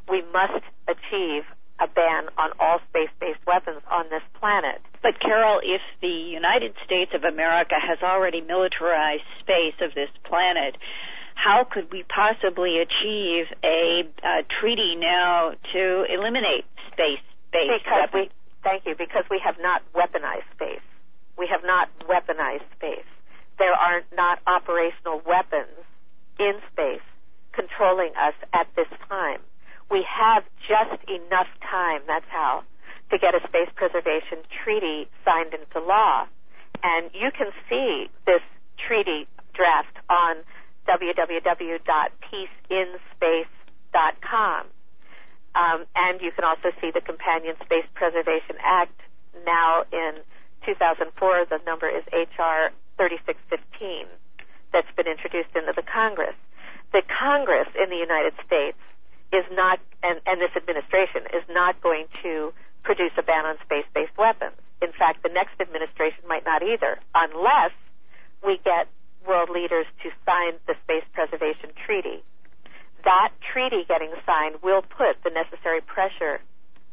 we must achieve a ban on all space-based weapons on this planet. But, Carol, if the United States of America has already militarized space of this planet, how could we possibly achieve a treaty now to eliminate space-based weapons? Thank you, because we have not weaponized space. We have not weaponized space. There are not operational weapons in space controlling us at this time. We have just enough time, that's how, to get a space preservation treaty signed into law. And you can see this treaty draft on www.peaceinspace.com. And you can also see the Companion Space Preservation Act. Now in 2004, the number is H.R. 3615 that's been introduced into the Congress. The Congress in the United States is not, and this administration is not going to produce a ban on space-based weapons. In fact, the next administration might not either, unless we get world leaders to sign the Space Preservation Treaty. That treaty getting signed will put the necessary pressure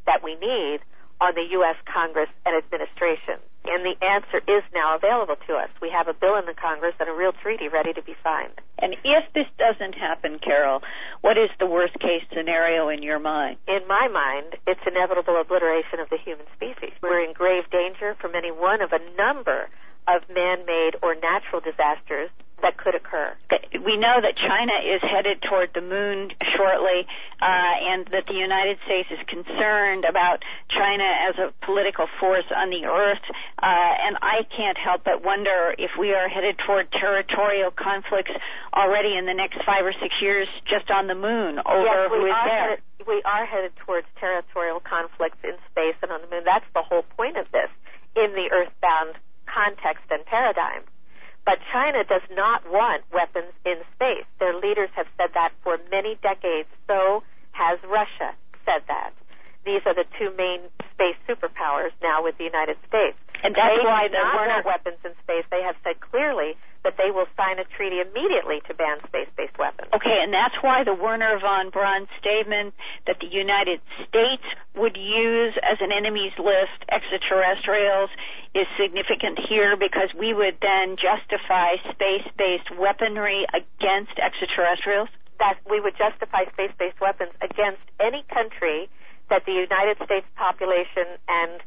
that we need on the U.S. Congress and administration. And the answer is now available to us. We have a bill in the Congress and a real treaty ready to be signed. And if this doesn't happen, Carol, what is the worst-case scenario in your mind? In my mind, it's inevitable obliteration of the human species. We're in grave danger from any one of a number of man-made or natural disasters that could occur. We know that China is headed toward the moon shortly, and that the United States is concerned about China as a political force on the earth, and I can't help but wonder if we are headed toward territorial conflicts already in the next 5 or 6 years just on the moon over who is there. We are headed towards territorial conflicts in space and on the moon. That's the whole point of this in the earthbound context and paradigm. But China does not want weapons in space. Their leaders have said that for many decades. So has Russia said that. These are the two main space superpowers now with the United States. And that's why they do not want weapons in space. They have said clearly that they will sign a treaty immediately to ban space-based weapons. Okay, and that's why the Werner von Braun statement that the United States would use as an enemies list extraterrestrials is significant here, because we would then justify space-based weaponry against extraterrestrials? That we would justify space-based weapons against any country that the United States population and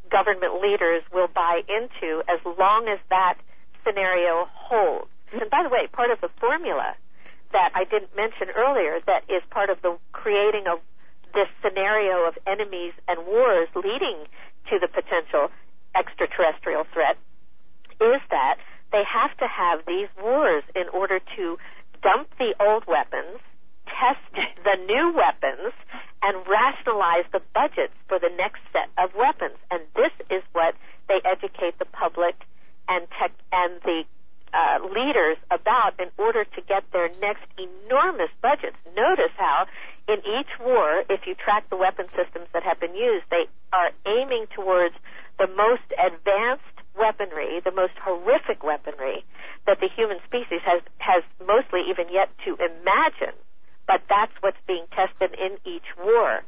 government leaders will buy into, as long as that scenario holds. And by the way, part of the formula that I didn't mention earlier that is part of the creating of this scenario of enemies and wars leading to the potential extraterrestrial threat is that they have to have these wars in order to dump the old weapons, test the new weapons, and rationalize the budgets for the next set of weapons. And this is what they educate the public and the leaders about in order to get their next enormous budgets. Notice how in each war, if you track the weapon systems that have been used, they are aiming towards the most advanced weaponry, the most horrific weaponry that the human species has mostly even yet to imagine. But that's what's being tested in each war,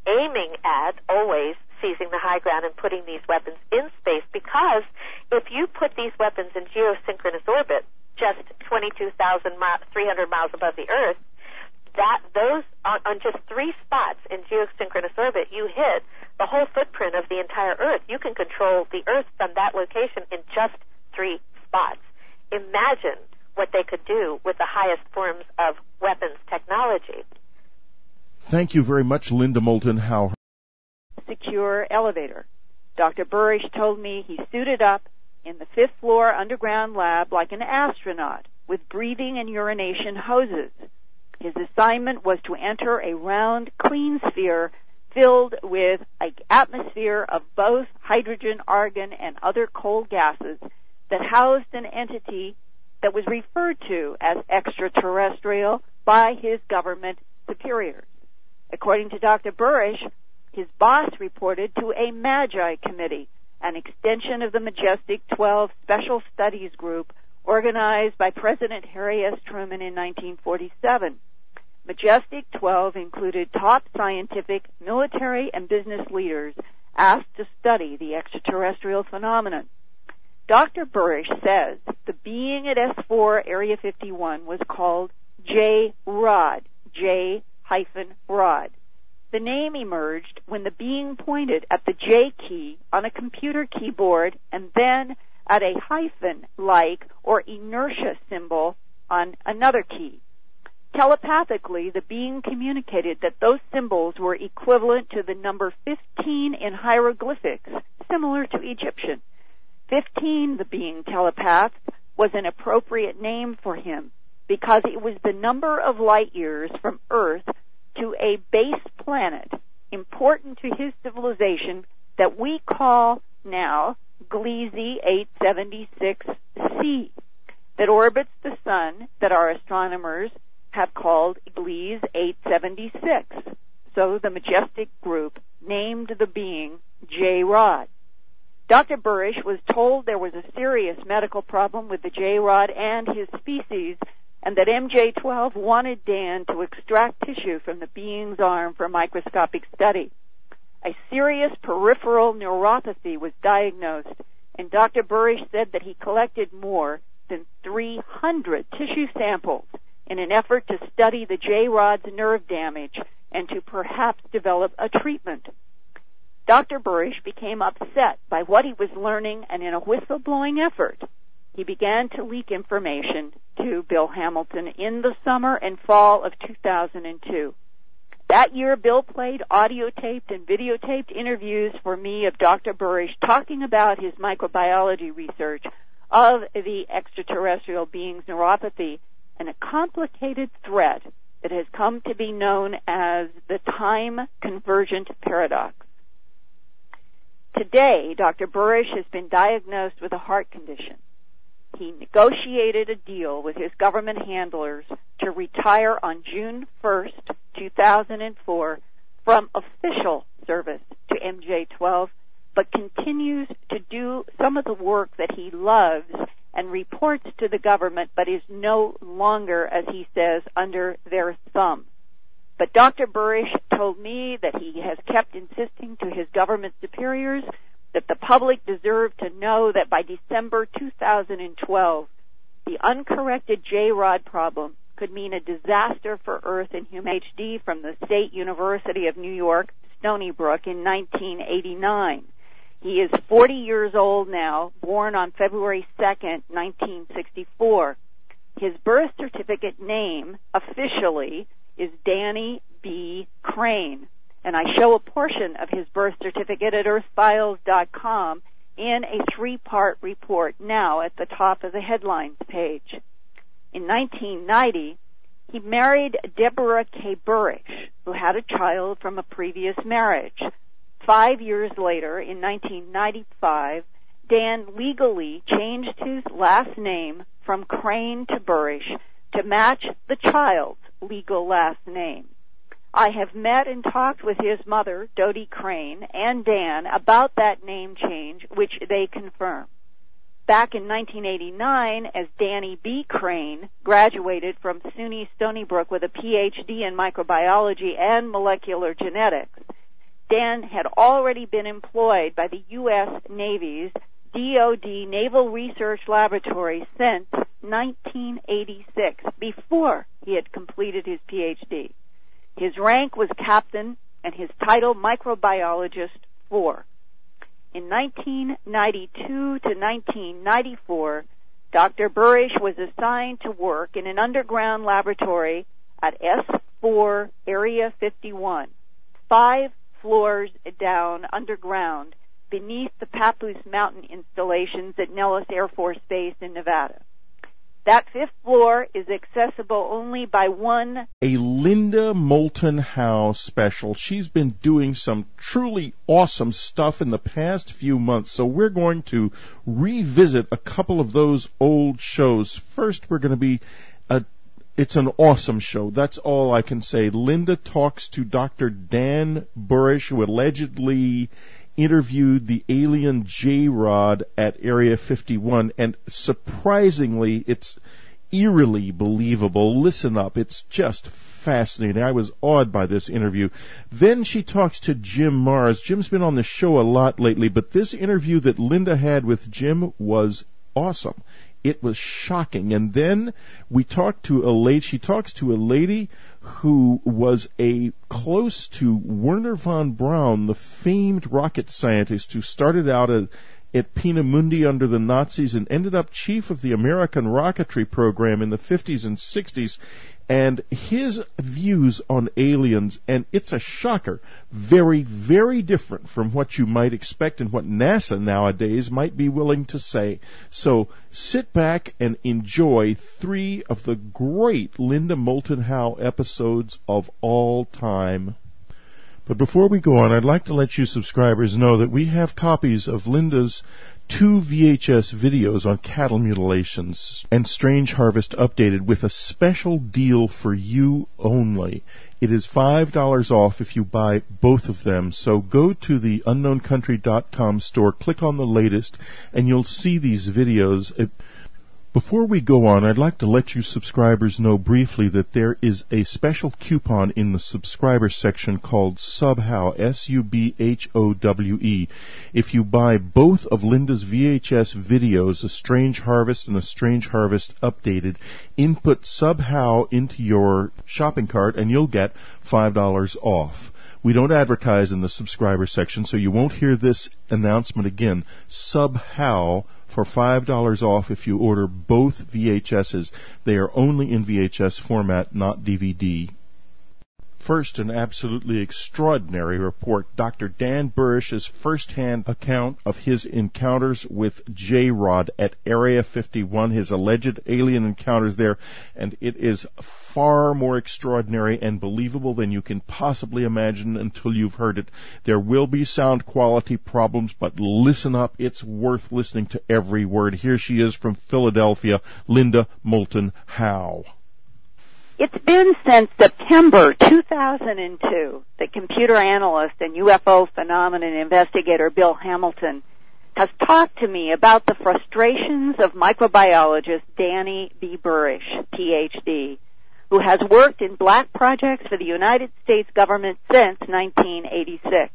aiming at always seizing the high ground and putting these weapons in space, because if you put these weapons in geosynchronous orbit, just 22,300 miles above the Earth, those on just 3 spots in geosynchronous orbit, you hit the whole footprint of the entire Earth. You can control the Earth from that location in just 3 spots. Imagine what they could do with the highest forms of weapons technology. Thank you very much, Linda Moulton Howe. Secure elevator. Dr. Burisch told me he suited up in the 5th floor underground lab like an astronaut with breathing and urination hoses. His assignment was to enter a round, clean sphere filled with an atmosphere of both hydrogen, argon, and other cold gases that housed an entity that was referred to as extraterrestrial by his government superiors. According to Dr. Burisch, his boss reported to a Magi Committee, an extension of the Majestic 12 Special Studies Group organized by President Harry S. Truman in 1947. Majestic 12 included top scientific, military, and business leaders asked to study the extraterrestrial phenomenon. Dr. Burisch says the being at S4 Area 51 was called J-Rod, J-Rod. The name emerged when the being pointed at the J key on a computer keyboard and then at a hyphen-like or inertia symbol on another key. Telepathically, the being communicated that those symbols were equivalent to the number 15 in hieroglyphics, similar to Egyptian. 15, the being telepathed, was an appropriate name for him. because it was the number of light years from Earth to a base planet important to his civilization that we call now Gliese 876c, that orbits the Sun, that our astronomers have called Gliese 876. So the majestic group named the being J-Rod. Dr. Burisch was told there was a serious medical problem with the J-Rod and his species, and that MJ12 wanted Dan to extract tissue from the being's arm for microscopic study. A serious peripheral neuropathy was diagnosed, and Dr. Burisch said that he collected more than 300 tissue samples in an effort to study the J-Rod's nerve damage and to perhaps develop a treatment. Dr. Burisch became upset by what he was learning, and in a whistleblowing effort, he began to leak information to Bill Hamilton in the summer and fall of 2002. That year, Bill played audio-taped and videotaped interviews for me of Dr. Burisch talking about his microbiology research of the extraterrestrial being's neuropathy and a complicated threat that has come to be known as the time-convergent paradox. Today, Dr. Burisch has been diagnosed with a heart condition. He negotiated a deal with his government handlers to retire on June 1st, 2004, from official service to MJ12, but continues to do some of the work that he loves and reports to the government, but is no longer, as he says, under their thumb. But Dr. Burisch told me that he has kept insisting to his government superiors that the public deserve to know that by December 2012, the uncorrected J-Rod problem could mean a disaster for Earth and humanity from the State University of New York, Stony Brook, in 1989. He is 40 years old now, born on February 2nd, 1964. His birth certificate name, officially, is Danny B. Crane, and I show a portion of his birth certificate at earthfiles.com in a 3-part report now at the top of the headlines page. In 1990, he married Deborah K. Burisch, who had a child from a previous marriage. 5 years later, in 1995, Dan legally changed his last name from Crane to Burisch to match the child's legal last name. I have met and talked with his mother, Dodie Crane, and Dan about that name change, which they confirm. Back in 1989, as Danny B. Crane graduated from SUNY Stony Brook with a PhD in microbiology and molecular genetics, Dan had already been employed by the U.S. Navy's DoD Naval Research Laboratory since 1986, before he had completed his PhD. His rank was captain and his title microbiologist 4. In 1992 to 1994, Dr. Burisch was assigned to work in an underground laboratory at S4 Area 51, 5 floors down underground beneath the Papoose Mountain installations at Nellis Air Force Base in Nevada. That 5th floor is accessible only by one. A Linda Moulton Howe special. She's been doing some truly awesome stuff in the past few months, so we're going to revisit a couple of those old shows. First, we're going to be it's an awesome show. That's all I can say. Linda talks to Dr. Dan Burisch, who allegedly interviewed the alien J-Rod at Area 51, and surprisingly, it's eerily believable. Listen up. It's just fascinating. I was awed by this interview. Then she talks to Jim Mars. Jim's been on the show a lot lately, but this interview that Linda had with Jim was awesome. It was shocking. And then she talks to a lady who was close to Werner von Braun, the famed rocket scientist who started out at Peenemünde under the Nazis and ended up chief of the American rocketry program in the 50s and 60s. and his views on aliens, and it's a shocker, very, very different from what you might expect and what NASA nowadays might be willing to say. So sit back and enjoy 3 of the great Linda Moulton Howe episodes of all time. But before we go on, I'd like to let you subscribers know that we have copies of Linda's 2 VHS videos on cattle mutilations and Strange Harvest Updated with a special deal for you only. It is $5 off if you buy both of them. So go to the unknowncountry.com store, click on the latest, and you'll see these videos. Before we go on, I'd like to let you subscribers know briefly that there is a special coupon in the subscriber section called SUBHOW, SUBHOWE. If you buy both of Linda's VHS videos, A Strange Harvest and A Strange Harvest Updated, input SUBHOW into your shopping cart and you'll get $5 off. We don't advertise in the subscriber section, so you won't hear this announcement again. SUBHOW for $5 off if you order both VHSs. They are only in VHS format, not DVD. First, an absolutely extraordinary report. Dr. Dan Burisch's first-hand account of his encounters with J-Rod at Area 51, his alleged alien encounters there, and it is far more extraordinary and believable than you can possibly imagine until you've heard it. There will be sound quality problems, but listen up. It's worth listening to every word. Here she is from Philadelphia, Linda Moulton Howe. It's been since September 2002 that computer analyst and UFO phenomenon investigator Bill Hamilton has talked to me about the frustrations of microbiologist Danny B. Burisch, Ph.D., who has worked in black projects for the United States government since 1986.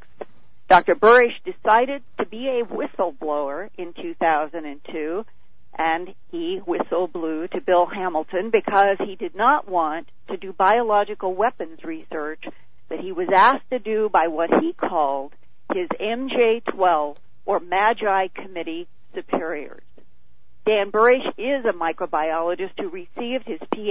Dr. Burisch decided to be a whistleblower in 2002, and he whistle blew to Bill Hamilton because he did not want to do biological weapons research that he was asked to do by what he called his MJ-12 or Magi Committee superiors. Dan Burisch is a microbiologist who received his Ph.D.